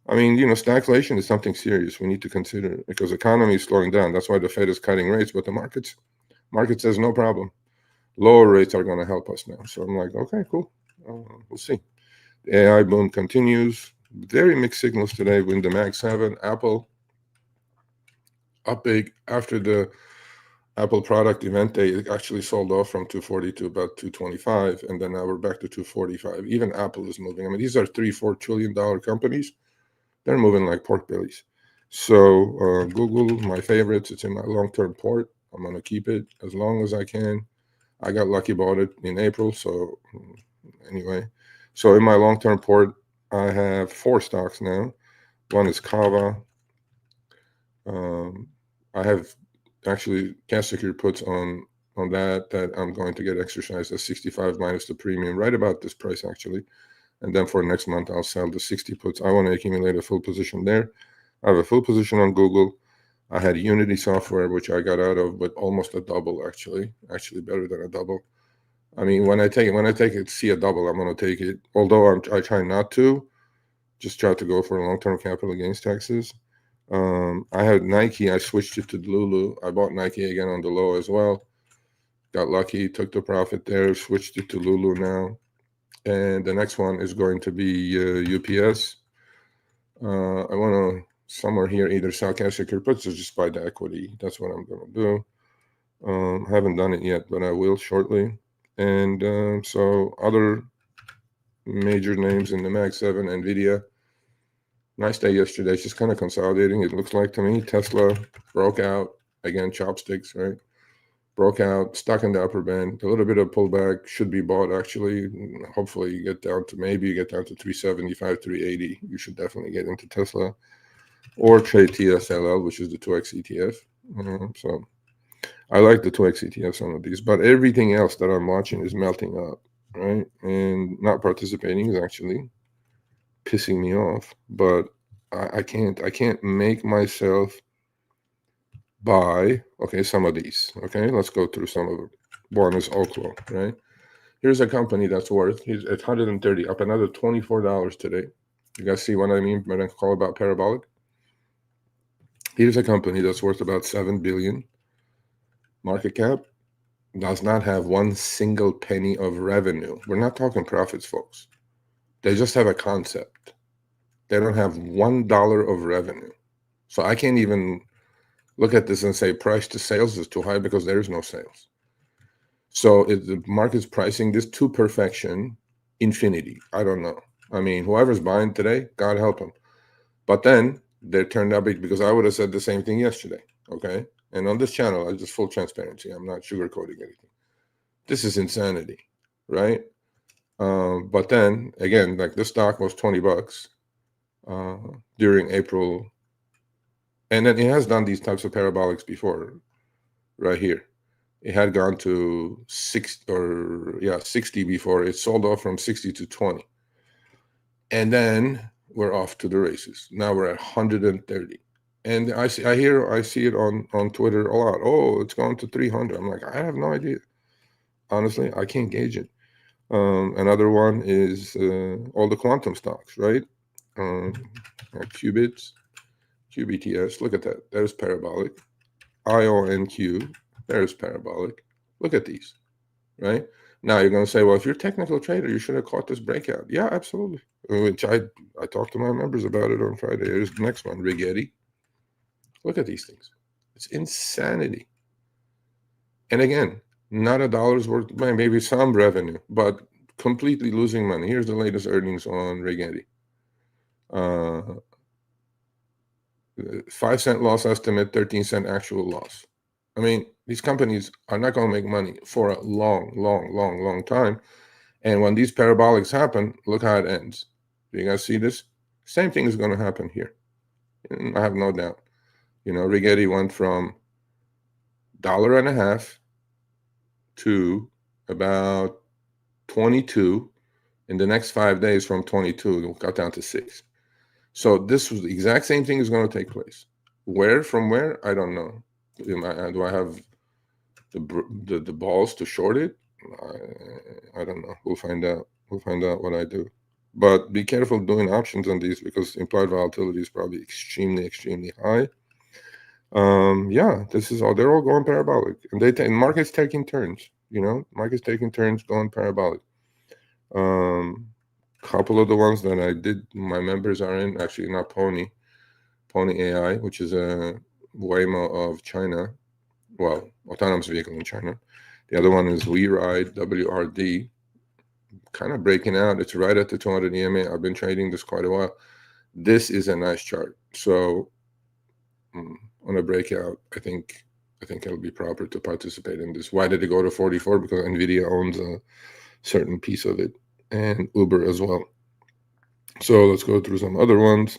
I mean, stagflation is something serious we need to consider because the economy is slowing down. That's why the Fed is cutting rates, but the market says no problem. Lower rates are going to help us now. So I'm like, okay, cool. We'll see. The AI boom continues. Very mixed signals today with the Mag 7. Apple up big after the Apple product event. They actually sold off from 240 to about 225, and then now we're back to 245. Even Apple is moving. I mean, these are $3-4 trillion companies. They're moving like pork bellies. So Google, my favorites. It's in my long-term port. I'm going to keep it as long as I can. I got lucky, bought it in April. So anyway, so in my long-term port, I have 4 stocks now. One is Kava. I have actually cash secured puts on that I'm going to get exercised at 65 minus the premium, right about this price actually. And then for next month, I'll sell the 60 puts. I want to accumulate a full position there. I have a full position on Google. I had Unity Software, which I got out of, but almost a double actually better than a double. I mean, when I take it, see a double, I'm going to take it. Although I try not to, just try to go for long-term capital gains taxes. I had Nike. I switched it to Lulu. I bought Nike again on the low as well. Got lucky, took the profit there, switched it to Lulu now. And the next one is going to be UPS. I want to somewhere here either sell cash secure puts or just buy the equity. That's what I'm going to do. Haven't done it yet, but I will shortly. And so other major names in the Mag 7, NVIDIA. Nice day yesterday. It's just kind of consolidating, it looks like to me. Tesla broke out. Again, chopsticks, right? Broke out, stuck in the upper band. A little bit of pullback, should be bought actually. Hopefully you get down to 375, 380. You should definitely get into Tesla or trade TSLL, which is the 2X ETF. So I like the 2X ETF, some of these, but everything else that I'm watching is melting up, right? And not participating is actually pissing me off, but I can't make myself buy. Okay, some of these. Okay, let's go through some of them. One is Oklo, right? Here's a company that's worth, he's at 130, up another $24 today. You guys see what I mean when I call about parabolic? Here's a company that's worth about 7 billion market cap, does not have one single penny of revenue. We're not talking profits, folks. They just have a concept. They don't have $1 of revenue. So I can't even look at this and say price to sales is too high because there is no sales. So the market's pricing this to perfection, infinity. I don't know. I mean, whoever's buying today, God help them. But then they turned out big because I would have said the same thing yesterday. Okay. And on this channel, I just full transparency. I'm not sugarcoating anything. This is insanity, right? But then again, like this stock was $20 during April. And then it has done these types of parabolics before, right here. It had gone to 60 before. It sold off from 60 to 20. And then we're off to the races. Now we're at 130. And I see it on Twitter a lot. Oh, it's going to 300. I'm like, I have no idea. Honestly, I can't gauge it. Another one is all the quantum stocks, right? Qubits, QBTS. Look at that. There's parabolic. IONQ. There's parabolic. Look at these, right? Now you're going to say, well, if you're a technical trader, you should have caught this breakout. Yeah, absolutely. Which I talked to my members about it on Friday. Here's the next one, Rigetti. Look at these things. It's insanity. And again, not a dollar's worth, maybe some revenue, but completely losing money. Here's the latest earnings on Rigetti. 5-cent loss estimate, 13-cent actual loss. I mean, these companies are not going to make money for a long time. And when these parabolics happen, look how it ends. Do you guys see this? Same thing is going to happen here. I have no doubt. Rigetti went from $1.50 to about 22. In the next 5 days, from 22, it got down to 6. So this was the exact same thing is going to take place. From where? I don't know. Do I have the balls to short it? I don't know. We'll find out. We'll find out what I do. But be careful doing options on these because implied volatility is probably extremely high. Yeah, this is all. They're all going parabolic, and market's taking turns. Market's taking turns going parabolic. Couple of the ones that I did, my members are in, actually not Pony AI, which is a Waymo of China. Well, autonomous vehicle in China. The other one is WeRide, WRD, kind of breaking out. It's right at the 200 EMA. I've been trading this quite a while. This is a nice chart. So on a breakout, I think it'll be proper to participate in this. Why did it go to 44? Because NVIDIA owns a certain piece of it, and Uber as well. So let's go through some other ones.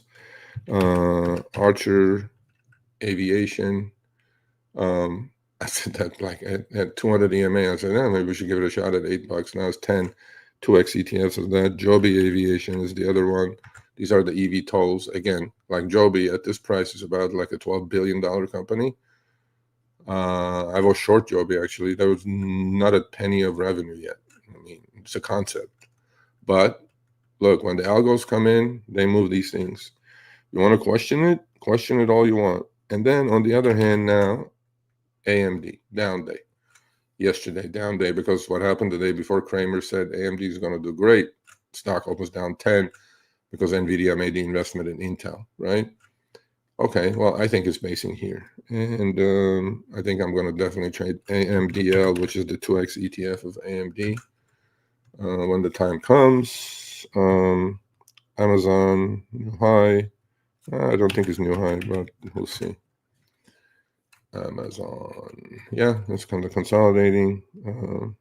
Archer Aviation. I said that like at 200 EMA. I said, maybe we should give it a shot at $8. Now it's 10. 2x ETFs of that. Joby Aviation is the other one. These are the EV tolls. Again, like Joby at this price is about like a $12 billion company. I was short Joby actually. There was not a penny of revenue yet. I mean, it's a concept. But look, when the algos come in, they move these things. You want to question it all you want. And then on the other hand now, AMD, down day. Yesterday, down day, because what happened the day before, Kramer said AMD is going to do great. Stock opens down 10 because NVIDIA made the investment in Intel, right? Okay, well, I think it's basing here. And I think I'm going to definitely trade AMDL, which is the 2x ETF of AMD. When the time comes, Amazon, new high. I don't think it's new high, but we'll see. Amazon, yeah, it's kind of consolidating.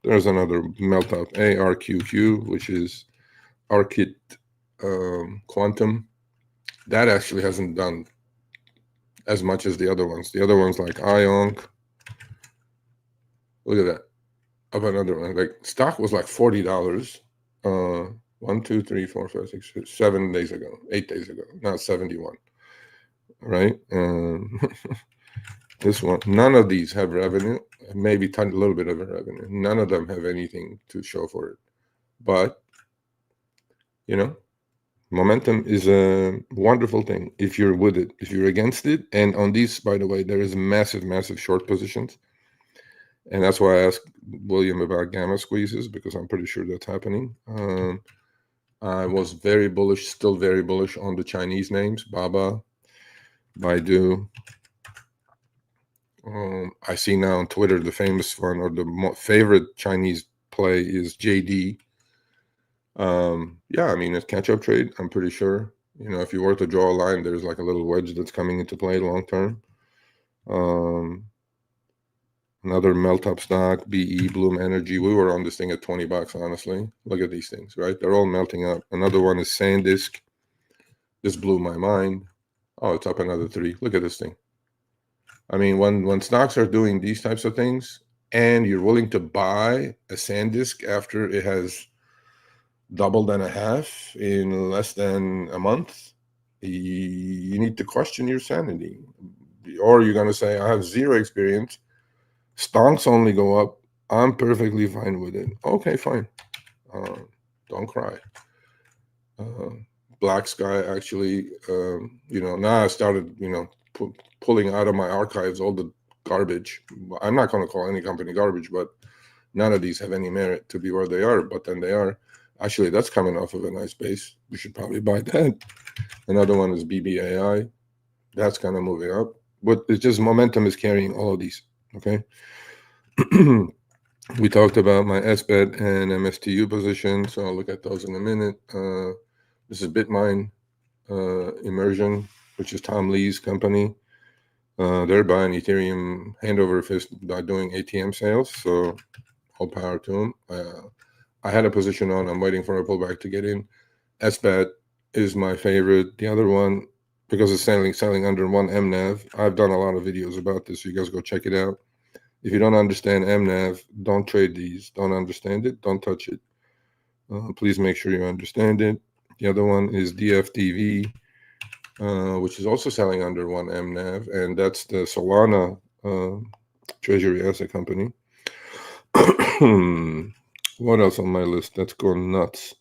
There's another melt up, ARQQ, which is Arkit Quantum. That actually hasn't done as much as the other ones. The other ones like IONC. Look at that. Up another one. Like stock was like $40. 1, 2, 3, 4, 5, 6, 7 days ago, 8 days ago. Now 71. Right? This one, none of these have revenue, maybe a little bit of a revenue. None of them have anything to show for it. But, momentum is a wonderful thing if you're with it. If you're against it, and on these, by the way, there is massive short positions. And that's why I asked William about gamma squeezes, because I'm pretty sure that's happening. I was very bullish, still very bullish on the Chinese names, Baba, Baidu. I see now on Twitter the famous one, or the favorite Chinese play is JD. Yeah, I mean, it's catch-up trade, I'm pretty sure. If you were to draw a line, there's like a little wedge that's coming into play long term. Another melt-up stock, BE, Bloom Energy. We were on this thing at $20, honestly. Look at these things, right? They're all melting up. Another one is SanDisk. This blew my mind. Oh, it's up another 3. Look at this thing. I mean, when stocks are doing these types of things and you're willing to buy a SanDisk after it has doubled and a half in less than a month, you need to question your sanity. Or you're going to say, I have zero experience. Stonks only go up. I'm perfectly fine with it. Okay, fine. Don't cry. Black Sky actually, now I started, pulling out of my archives all the garbage. I'm not going to call any company garbage, but none of these have any merit to be where they are, but then they are. Actually, that's coming off of a nice base. We should probably buy that. Another one is BBAI. That's kind of moving up. But it's just momentum is carrying all of these, okay? We talked about my SBET and MSTU position, so I'll look at those in a minute. This is Bitmine Immersion, which is Tom Lee's company. They're buying Ethereum hand over fist by doing ATM sales, so all power to them. I had a position on. I'm waiting for a pullback to get in. SBET is my favorite. The other one, because it's selling under 1 MNAV. I've done a lot of videos about this, so you guys go check it out. If you don't understand MNAV, don't trade these. Don't understand it, don't touch it. Please make sure you understand it. The other one is DFDV, which is also selling under 1 MNAV, and that's the Solana treasury asset company. What else on my list? That's going nuts.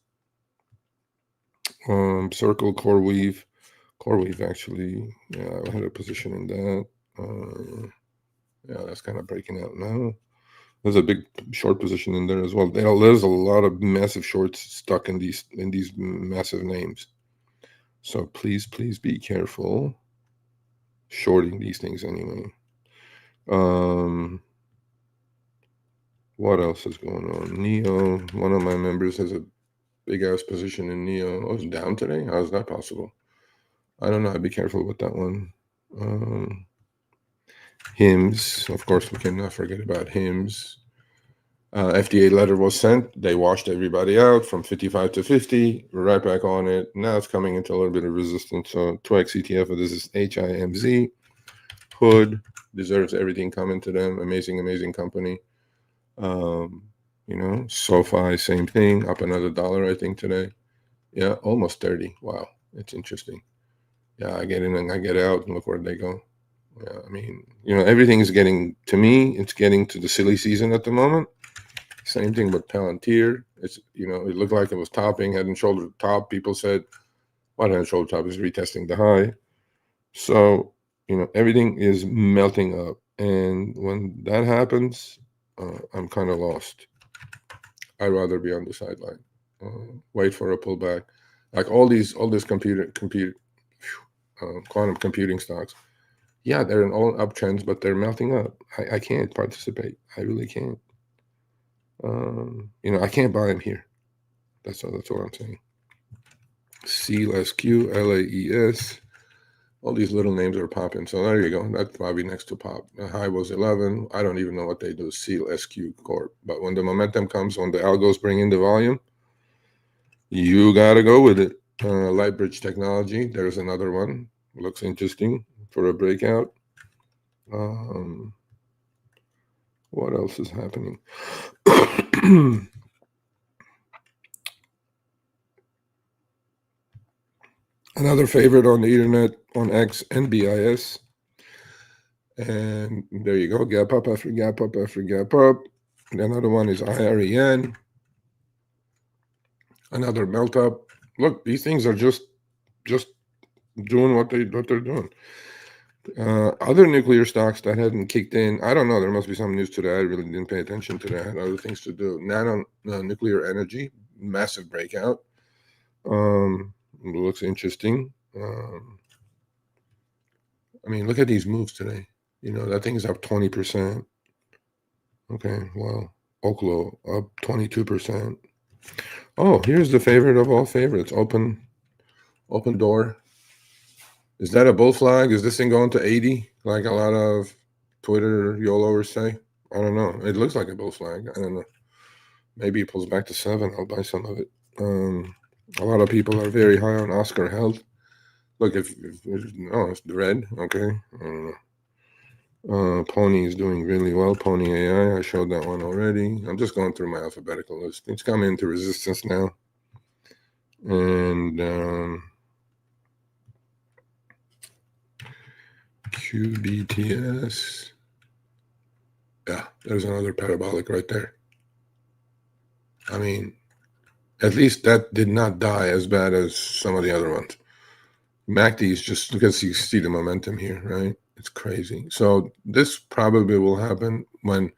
Circle, CoreWeave actually. Yeah, I had a position in that. Yeah, that's kind of breaking out now. There's a big short position in there as well. There's a lot of massive shorts stuck in these massive names. So please be careful shorting these things anyway. What else is going on? Neo, one of my members has a big ass position in Neo. Oh, it's down today? How is that possible? I don't know. I'd be careful with that one. HIMS, of course, we cannot forget about HIMS. FDA letter was sent. They washed everybody out from 55 to 50. We're right back on it. Now it's coming into a little bit of resistance. So 2x ETF, this is HIMZ. Hood deserves everything coming to them. Amazing company. SoFi, same thing. Up another $1, I think, today. Yeah, almost 30. Wow, it's interesting. Yeah, I get in and I get out, and look where they go. Yeah, I mean, everything is getting, to me, it's getting to the silly season at the moment. Same thing with Palantir. It's, it looked like it was topping, head and shoulder top. People said, what head and shoulder top is retesting the high. So, everything is melting up. And when that happens, I'm kind of lost. I'd rather be on the sideline. Wait for a pullback. Like all these quantum computing stocks. Yeah, they're in all uptrends, but they're melting up. I can't participate. I really can't. I can't buy them here. That's all I'm saying. SQ, LAES. All these little names are popping. So there you go. That's probably next to pop. The high was 11. I don't even know what they do. SQ Corp. But when the momentum comes, when the algos bring in the volume, you got to go with it. Lightbridge Technology. There's another one. Looks interesting for a breakout. What else is happening? Another favorite on the internet, on X, NBIS. And there you go. Gap up after gap up after gap up. Another one is IREN. Another melt up. Look, these things are just doing what they're doing. Other nuclear stocks that hadn't kicked in, I don't know. There must be some news today. I really didn't pay attention to that. I had other things to do. Nuclear energy, massive breakout. Looks interesting. I mean, look at these moves today. That thing is up 20%. Okay, well, Oklo up 22%. Oh, here's the favorite of all favorites. Open door. Is that a bull flag? Is this thing going to 80? Like a lot of Twitter YOLOers say? I don't know. It looks like a bull flag. I don't know. Maybe it pulls back to 7. I'll buy some of it. A lot of people are very high on Oscar Health. Look, it's the red. Okay. I don't know. Pony is doing really well. Pony AI, I showed that one already. I'm just going through my alphabetical list. It's coming into resistance now. And QBTS. Yeah, there's another parabolic right there. I mean, at least that did not die as bad as some of the other ones. MACD is just because you see the momentum here, right? It's crazy. So this probably will happen when,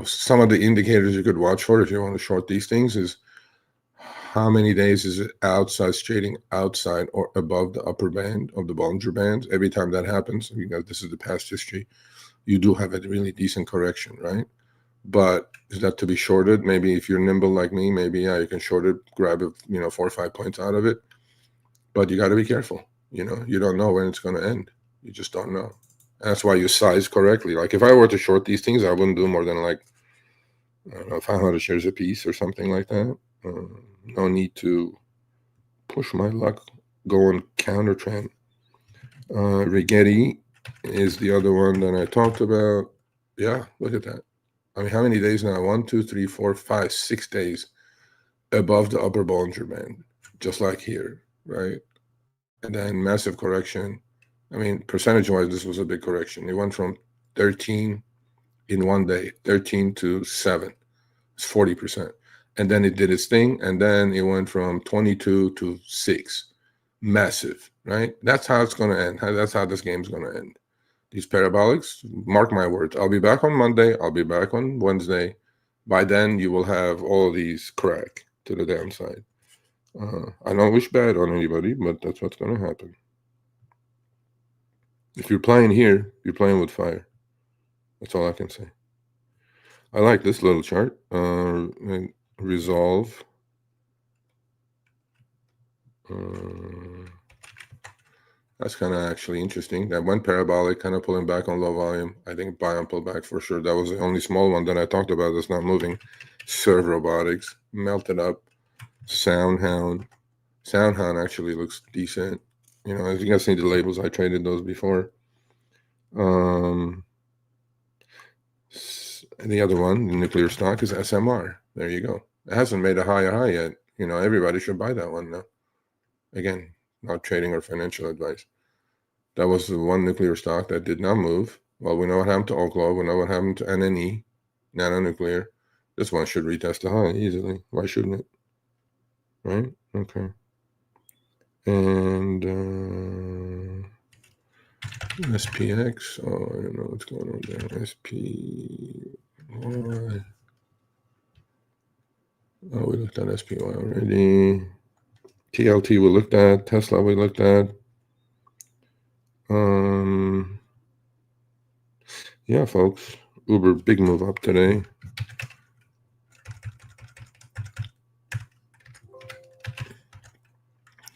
some of the indicators you could watch for if you want to short these things is how many days is it trading outside or above the upper band of the Bollinger Bands. Every time that happens, because this is the past history, you do have a really decent correction, right? But is that to be shorted? Maybe if you're nimble like me, maybe, yeah, you can short it, grab it, 4 or 5 points out of it. But you got to be careful. You don't know when it's going to end. You just don't know. That's why you size correctly. Like if I were to short these things, I wouldn't do more than like, I don't know, 500 shares a piece or something like that. No need to push my luck, go on counter trend. Rigetti is the other one that I talked about. Yeah, look at that. I mean, how many days now? 1, 2, 3, 4, 5, 6 days above the upper Bollinger Band, just like here, right? And then massive correction. I mean, percentage-wise, this was a big correction. It went from 13 in one day, 13 to 7. It's 40%. and then it did its thing, and then it went from 22 to 6. Massive, right? That's how it's going to end. That's how this game's going to end. These parabolics, mark my words, I'll be back on Monday. I'll be back on Wednesday. By then, you will have all of these crack to the downside. I don't wish bad on anybody, but that's what's going to happen. If you're playing here, you're playing with fire. That's all I can say. I like this little chart. Resolve. That's kind of actually interesting. That went parabolic, kind of pulling back on low volume. I think buy and pull back for sure. That was the only small one that I talked about that's not moving. Serve Robotics melted up. Soundhound actually looks decent. You know, as you guys see the labels, I traded those before. And the other one, the nuclear stock, is SMR. There you go. It hasn't made a higher high yet. You know, everybody should buy that one now. Again, not trading or financial advice. That was the one nuclear stock that did not move. Well, we know what happened to Oklo. We know what happened to NNE, Nanonuclear. This one should retest the high easily. Why shouldn't it? Right? Okay. And SPX. Oh, I don't know what's going on there. SPY. Oh, we looked at SPY already. TLT we looked at. Tesla we looked at. Yeah, folks. Uber, big move up today.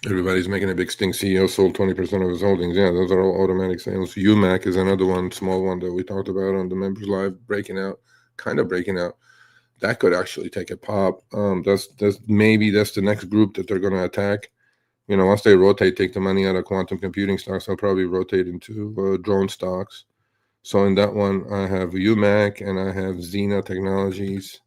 Everybody's making a big stink. CEO sold 20% of his holdings. Yeah, those are all automatic sales. UMAC is another one, small one that we talked about on the members live, breaking out. That could actually take a pop. Maybe that's the next group that they're going to attack. You know, once they rotate, take the money out of quantum computing stocks, they'll probably rotate into drone stocks. So in that one, I have UMAC and I have Xena Technologies.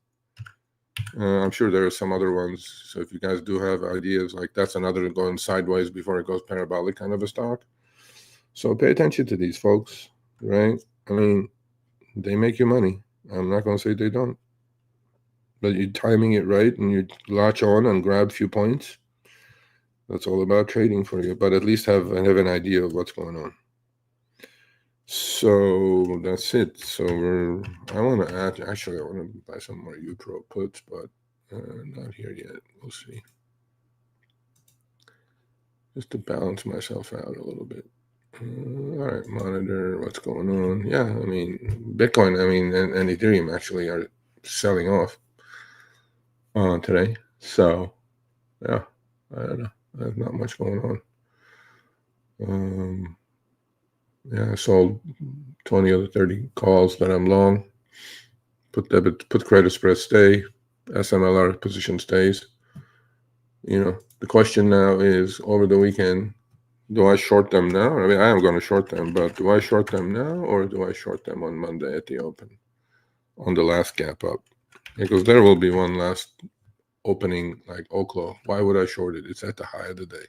I'm sure there are some other ones. So if you guys do have ideas, like that's another going sideways before it goes parabolic kind of a stock. So pay attention to these folks, right? I mean, they make you money. I'm not going to say they don't. But you're timing it right and you latch on and grab a few points. That's all about trading for you. But at least have an idea of what's going on. So that's it. So I want to add, actually, I want to buy some more UPRO puts, but not here yet. We'll see. Just to balance myself out a little bit. All right, monitor what's going on. Yeah, I mean, Bitcoin, and Ethereum actually are selling off today. So, yeah, I don't know. There's not much going on. Yeah, I sold 20 of the 30 calls that I'm long. Put credit spread stay. SMLR position stays. You know, the question now is over the weekend, do I short them now? I mean, I am going to short them, but do I short them now or do I short them on Monday at the open on the last gap up? Because there will be one last opening like Oklo. Why would I short it? It's at the high of the day.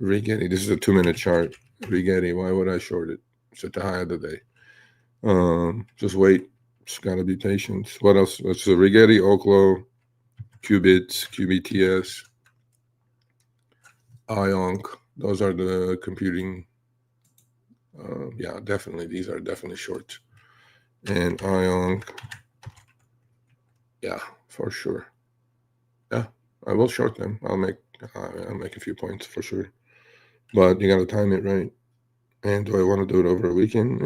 Rigetti, this is a 2-minute chart. Rigetti, why would I short it? It's at the high of the day. Just wait. It's got to be patient. What else? It's a Rigetti, Oklo, Qubits, QBTS, IONC. Those are the computing. Yeah, definitely. These are definitely shorts. And IONC. Yeah, for sure. Yeah, I will short them. I'll make a few points for sure. But you got to time it right. And do I want to do it over a weekend?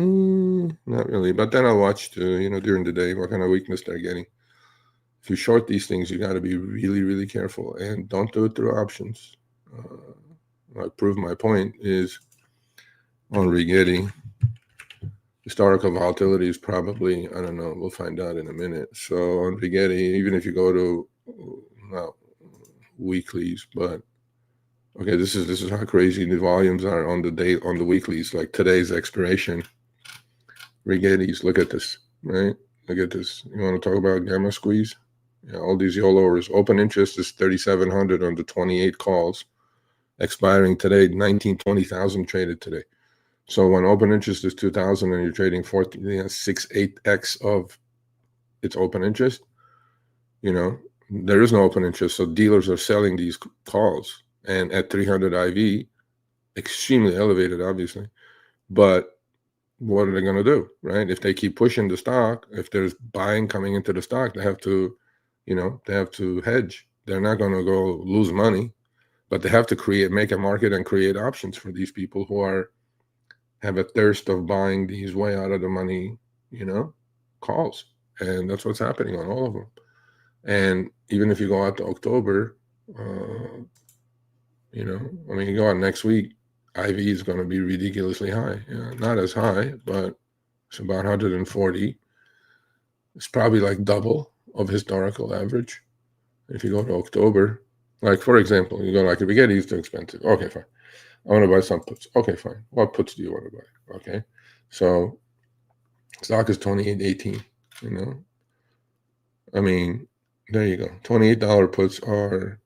Not really. But then I'll watch during the day what kind of weakness they're getting. If you short these things, you got to be really, really careful and don't do it through options. I prove my point is on Rigetti. Historical volatility is probably, I don't know, we'll find out in a minute. So on Rigetti, even if you go to weeklies, but okay, this is how crazy the volumes are on the weeklies, like today's expiration. Rigetti's, look at this, right? Look at this. You want to talk about gamma squeeze? Yeah, all these YOLOers. Open interest is 3,700 on the 28 calls. Expiring today, 20,000 traded today. So when open interest is 2,000 and you're trading 6-8x of its open interest, There is no open interest, so dealers are selling these calls, and at 300 IV, extremely elevated, obviously. But what are they going to do, right? If they keep pushing the stock, if there's buying coming into the stock, they have to, they have to hedge. They're not going to go lose money, but they have to make a market and create options for these people who have a thirst of buying these way out of the money, calls. And that's what's happening on all of them. And even if you go out to October, you go out next week, IV is going to be ridiculously high. Not as high, but it's about 140. It's probably like double of historical average. If you go to October, like for example, you go like, if we get these too expensive, okay, fine. I want to buy some puts. Okay, fine. What puts do you want to buy? Okay, so stock is 28.18. I mean, there you go. $28 puts are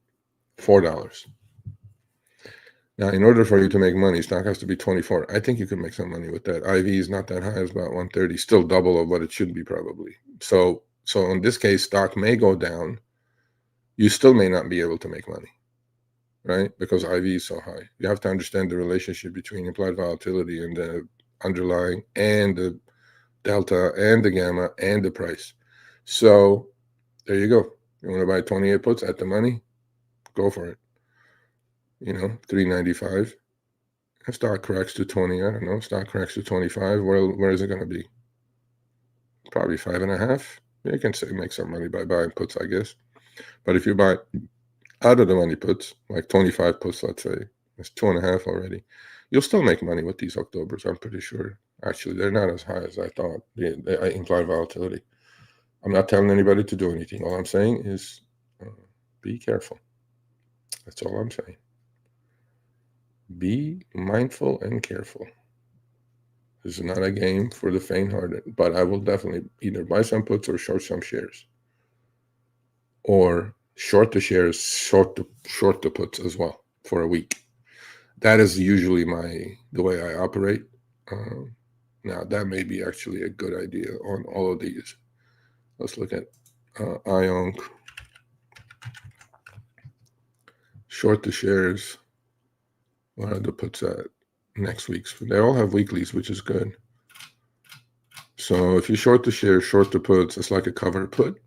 $4. Now, in order for you to make money, stock has to be 24. I think you can make some money with that. IV is not that high; it's about 130, still double of what it should be probably. So in this case, stock may go down. You still may not be able to make money, right? Because IV is so high. You have to understand the relationship between implied volatility and the underlying, and the delta, and the gamma, and the price. So there you go. You want to buy 28 puts at the money? Go for it. 395. If stock cracks to 20, I don't know. Stock cracks to 25. Where is it going to be? Probably 5.5. You can make some money by buying puts, I guess. But if you buy out of the money puts, like 25 puts, let's say, it's 2.5 already. You'll still make money with these Octobers, I'm pretty sure. Actually, they're not as high as I thought. The implied volatility. I'm not telling anybody to do anything. All I'm saying is be careful. That's all I'm saying. Be mindful and careful. This is not a game for the faint-hearted, but I will definitely either buy some puts or short some shares. Or short the shares, short the puts as well for a week. That is usually the way I operate. Now, that may be actually a good idea on all of these. Let's look at IONC. Short the shares. What are the puts at next week's? They all have weeklies, which is good. So if you short the shares, short the puts, it's like a cover put.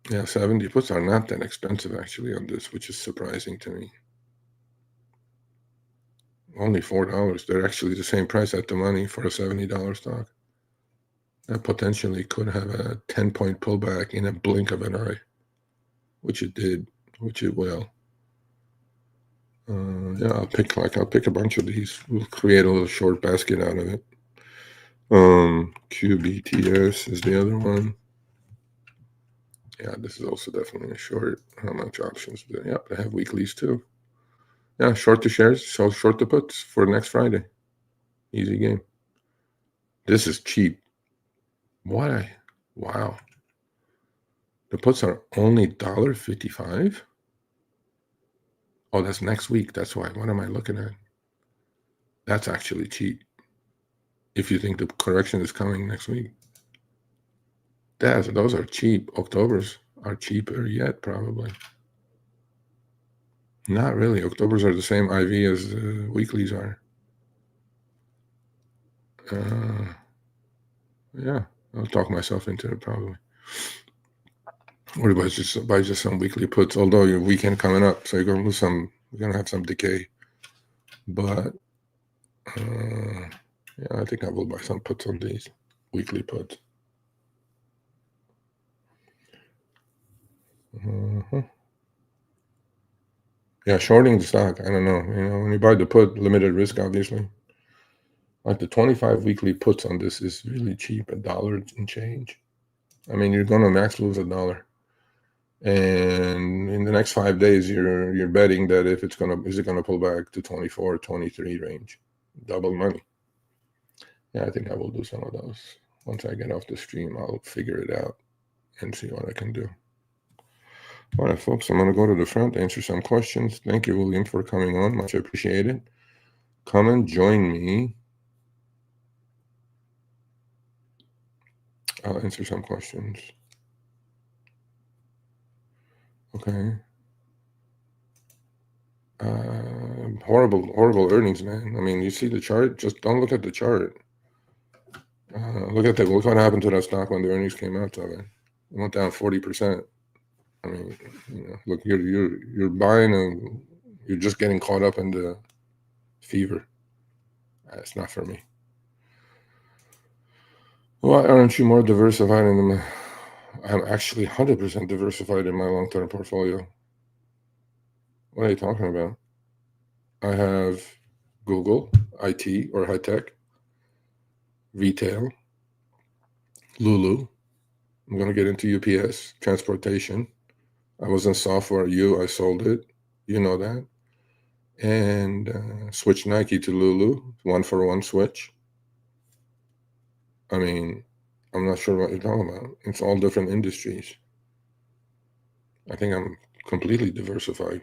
Yeah, 70 puts are not that expensive actually on this, which is surprising to me. Only $4. They're actually the same price at the money for a $70 stock. That potentially could have a 10-point pullback in a blink of an eye, which it did, which it will. Yeah, I'll pick a bunch of these. We'll create a little short basket out of it. QBTS is the other one. Yeah, this is also definitely a short. How much options? Yeah, they have weeklies too. Yeah, short the shares, so short the puts for next Friday. Easy game. This is cheap. Why? Wow. The puts are only $1.55. Oh, that's next week. That's why. What am I looking at? That's actually cheap. If you think the correction is coming next week. Those are cheap. Octobers are cheaper yet, probably. Not really. Octobers are the same IV as weeklies are. Yeah, I'll talk myself into it probably. Or buy just some weekly puts. Although your weekend coming up, so you're gonna lose some. You're gonna have some decay. But yeah, I think I will buy some puts on these weekly puts. Yeah, shorting the stock. I don't know. When you buy the put, limited risk, obviously. Like the 25 weekly puts on this is really cheap, $1 and change. I mean, you're gonna max lose $1. And in the next 5 days, you're betting that if is it gonna pull back to 24, 23 range, double money. Yeah, I think I will do some of those. Once I get off the stream, I'll figure it out and see what I can do. All right, folks, I'm gonna go to the front, answer some questions. Thank you, William, for coming on. Much appreciated. Come and join me. I'll answer some questions. Okay. Horrible earnings, man. I mean, you see the chart. Just don't look at the chart. Look what happened to that stock when the earnings came out. Of it. It went down 40%. I mean, look, you're buying and you're just getting caught up in the fever. It's not for me. Why aren't you more diversified in the? I'm actually 100% diversified in my long-term portfolio. What are you talking about? I have Google, IT or high tech, retail, Lulu. I'm going to get into UPS, transportation. I was in software. I sold it. You know that. And switch Nike to Lulu, 1-for-1 switch. I mean, I'm not sure what you're talking about. It's all different industries. I think I'm completely diversified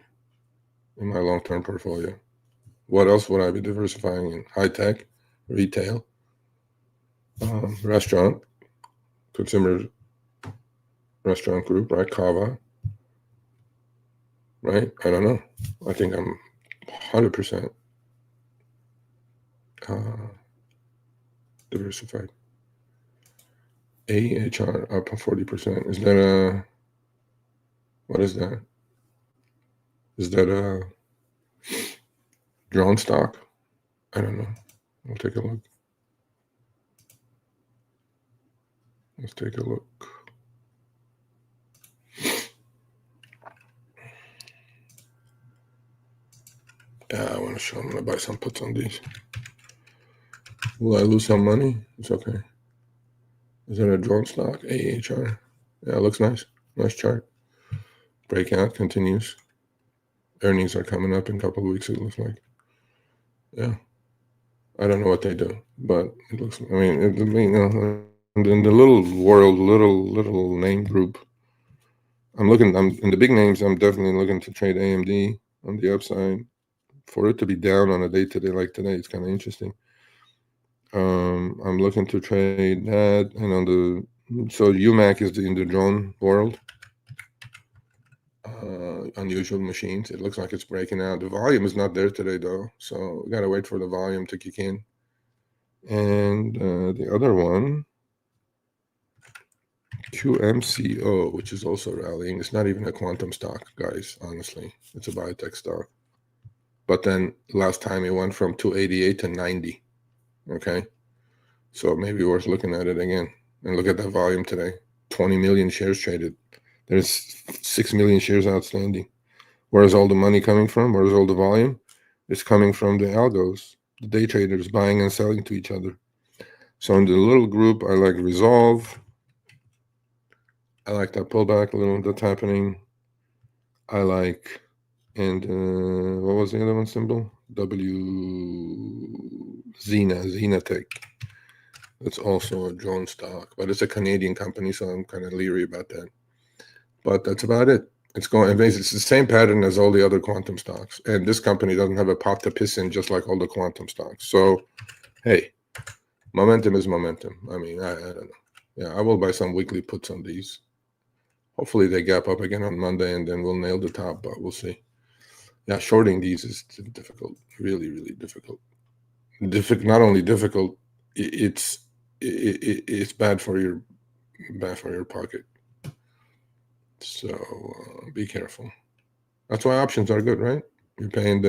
in my long-term portfolio. What else would I be diversifying in? High tech, retail, restaurant, consumer restaurant group, right? Kava, right? I don't know. I think I'm 100% diversified. AHR up 40%. Is that a, what is that? Is that a drone stock? I don't know. We'll take a look. Let's take a look. Yeah, I want to show. I'm going to buy some puts on these. Will I lose some money? It's okay. Is that a drone stock? AHR. Yeah, it looks nice. Nice chart. Breakout continues. Earnings are coming up in a couple of weeks, it looks like. Yeah. I don't know what they do, but it looks, I mean, in the little world, little name group, I'm in the big names, I'm definitely looking to trade AMD on the upside. For it to be down on a day today like today, it's kind of interesting. I'm looking to trade that, and so UMAC is in the drone world. Unusual machines. It looks like it's breaking out. The volume is not there today though, so we gotta wait for the volume to kick in. And the other one, QMCO, which is also rallying. It's not even a quantum stock, guys. Honestly, it's a biotech stock. But then last time it went from 288 to 90. Okay, so maybe worth looking at it again. And look at that volume today. 20 million shares traded. There's 6 million shares outstanding. Where's all the money coming from? Where's all the volume? It's coming from the algos, the day traders buying and selling to each other. So in the little group, I like Resolve. I like that pullback a little that's happening. I like, and what was the other one symbol? Xenatech. It's also a drone stock, but it's a Canadian company, so I'm kind of leery about that. But that's about it. It's the same pattern as all the other quantum stocks. And this company doesn't have a pot to piss in, just like all the quantum stocks. So, hey, momentum is momentum. I mean, I don't know. Yeah, I will buy some weekly puts on these. Hopefully they gap up again on Monday, and then we'll nail the top, but we'll see. Yeah, shorting these is difficult. Really, really difficult. Not only difficult, it's bad for your pocket. So be careful. That's why options are good, right? You're paying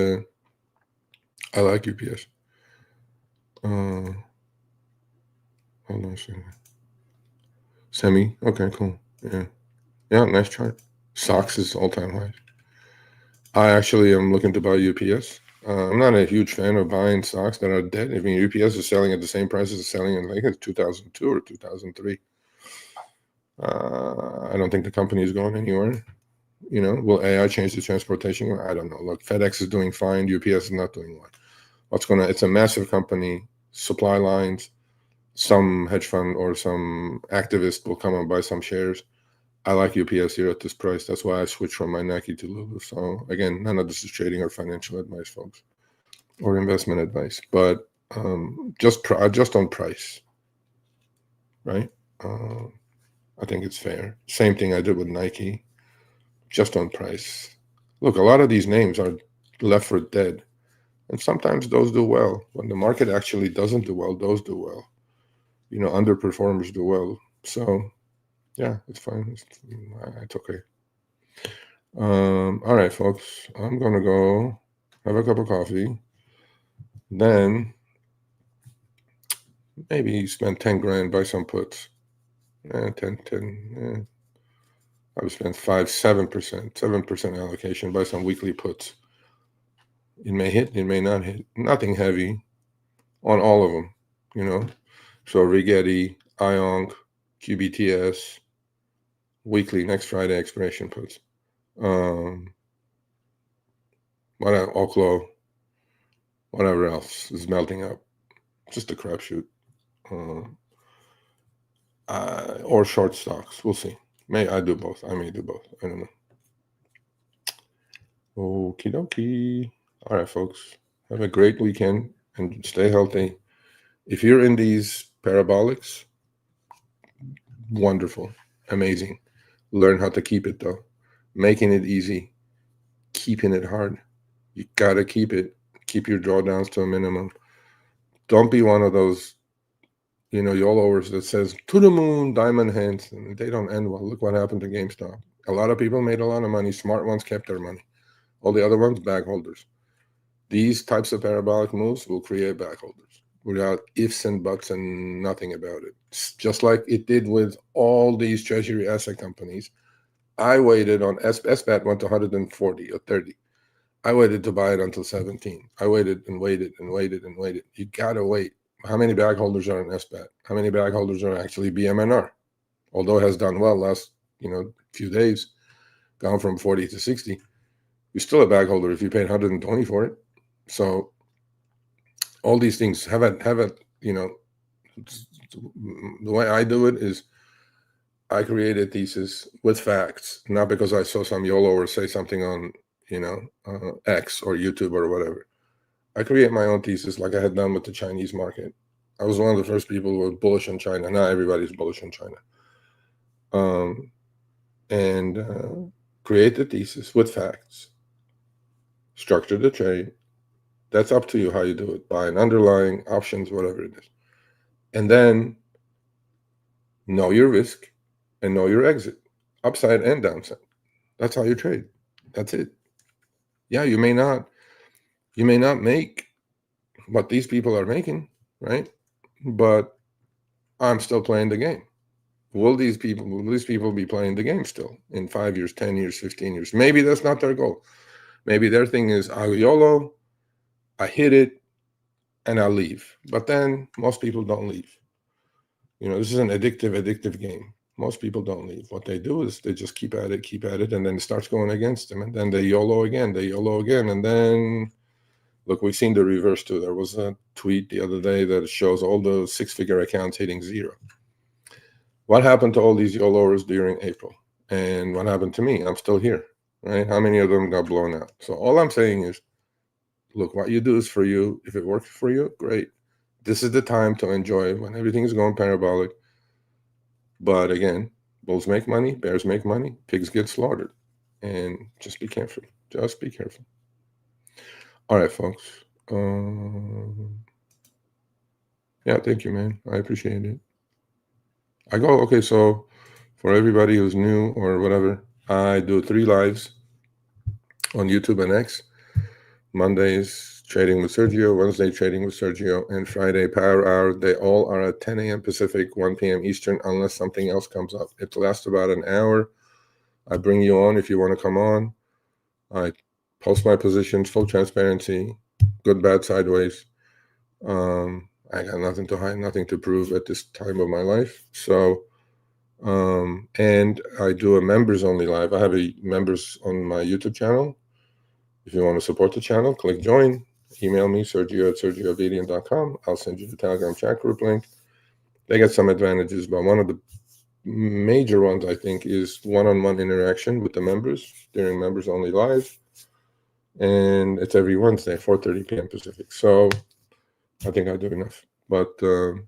I like UPS. Hold on a second. Semi. Okay, cool. Yeah. Yeah, nice chart. Stocks is all-time high. I actually am looking to buy UPS. I'm not a huge fan of buying stocks that are dead. I mean, UPS is selling at the same price as selling in like 2002 or 2003. I don't think the company is going anywhere. Will AI change the transportation? I don't know. Look, FedEx is doing fine. UPS is not doing well. It's a massive company, supply lines. Some hedge fund or some activist will come and buy some shares. I like UPS here at this price. That's why I switched from my Nike to Lulu. So again, none of this is trading or financial advice, folks, or investment advice, but just on price, right? I think it's fair. Same thing I did with Nike. just on price. Look, a lot of these names are left for dead. And sometimes those do well. When the market actually doesn't do well, those do well. You know, underperformers do well. So, yeah, it's fine. It's okay. All right, folks. I'm going to go have a cup of coffee. Then maybe spend 10 grand, buy some puts. 10. I would spend 7% allocation, buy some weekly puts. It may hit, it may not hit. Nothing heavy on all of them, you know. So Rigetti, IONC, QBTS, weekly, next Friday expiration puts. Oklo, whatever else is melting up. Just a crapshoot. Or short stocks. We'll see. I do both. I may do both. I don't know. Okie dokie. All right, folks. Have a great weekend and stay healthy. If you're in these parabolics, wonderful, amazing. Learn how to keep it, though. Making it easy, keeping it hard. You got to keep it. Keep your drawdowns to a minimum. Don't be one of those, YOLOers that says, to the moon, diamond hands, and they don't end well. Look what happened to GameStop. A lot of people made a lot of money. Smart ones kept their money. All the other ones, bag holders. These types of parabolic moves will create bag holders without ifs and buts and nothing about it. It's just like it did with all these treasury asset companies. I waited on SBAT went to 140 or 30. I waited to buy it until 17. I waited and waited and waited and waited. You gotta wait. How many bag holders are in SBAT? How many bag holders are actually BMNR? Although it has done well last few days, gone from 40 to 60. You're still a bag holder if you paid 120 for it. So all these things have a the way I do it is I create a thesis with facts, not because I saw some YOLO or say something on X or YouTube or whatever. I create my own thesis like I had done with the Chinese market. I was one of the first people who were bullish on China. Now everybody's bullish on China. And create the thesis with facts. Structure the trade. That's up to you how you do it. Buy an underlying, options, whatever it is. And then know your risk and know your exit, upside and downside. That's how you trade. That's it. Yeah, you may not make what these people are making, right? But I'm still playing the game. Will these people be playing the game still in 5 years, 10 years, 15 years? Maybe that's not their goal. Maybe their thing is YOLO, I hit it, and I'll leave. But then most people don't leave. This is an addictive game. Most people don't leave. What they do is they just keep at it, and then it starts going against them. And then they YOLO again. And then, look, we've seen the reverse too. There was a tweet the other day that shows all the six-figure accounts hitting zero. What happened to all these YOLOers during April? And what happened to me? I'm still here, right? How many of them got blown out? So all I'm saying is, look, what you do is for you. If it works for you, great. This is the time to enjoy when everything is going parabolic. But again, bulls make money, bears make money, pigs get slaughtered. And just be careful. Just be careful. All right, folks. Yeah, thank you, man. I appreciate it. Okay, so for everybody who's new or whatever, I do 3 lives on YouTube and X. Mondays, trading with Sergio, Wednesday, trading with Sergio, and Friday, Power Hour. They all are at 10 a.m. Pacific, 1 p.m. Eastern, unless something else comes up. It lasts about an hour. I bring you on if you want to come on. I post my positions, full transparency, good, bad, sideways. I got nothing to hide, nothing to prove at this time of my life. So, and I do a members only live. I have members on my YouTube channel. If you want to support the channel, click join. Email me, sergio@sergioavedian.com. I'll send you the Telegram chat group link. They get some advantages, but one of the major ones, I think, is one-on-one interaction with the members during members only live. And it's every Wednesday, 4:30 p.m. Pacific. So I think I do enough. But so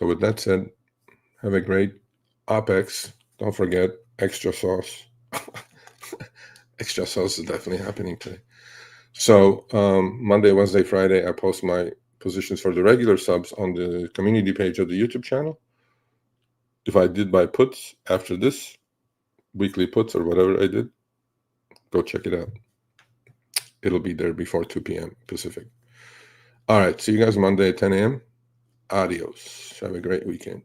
with that said, have a great OPEX. Don't forget extra sauce. extra sauce is definitely happening today. So Monday, Wednesday, Friday, I post my positions for the regular subs on the community page of the YouTube channel. If I did buy puts after this, weekly puts or whatever I did, go check it out. It'll be there before 2 p.m. Pacific. All right. See you guys Monday at 10 a.m. Adios. Have a great weekend.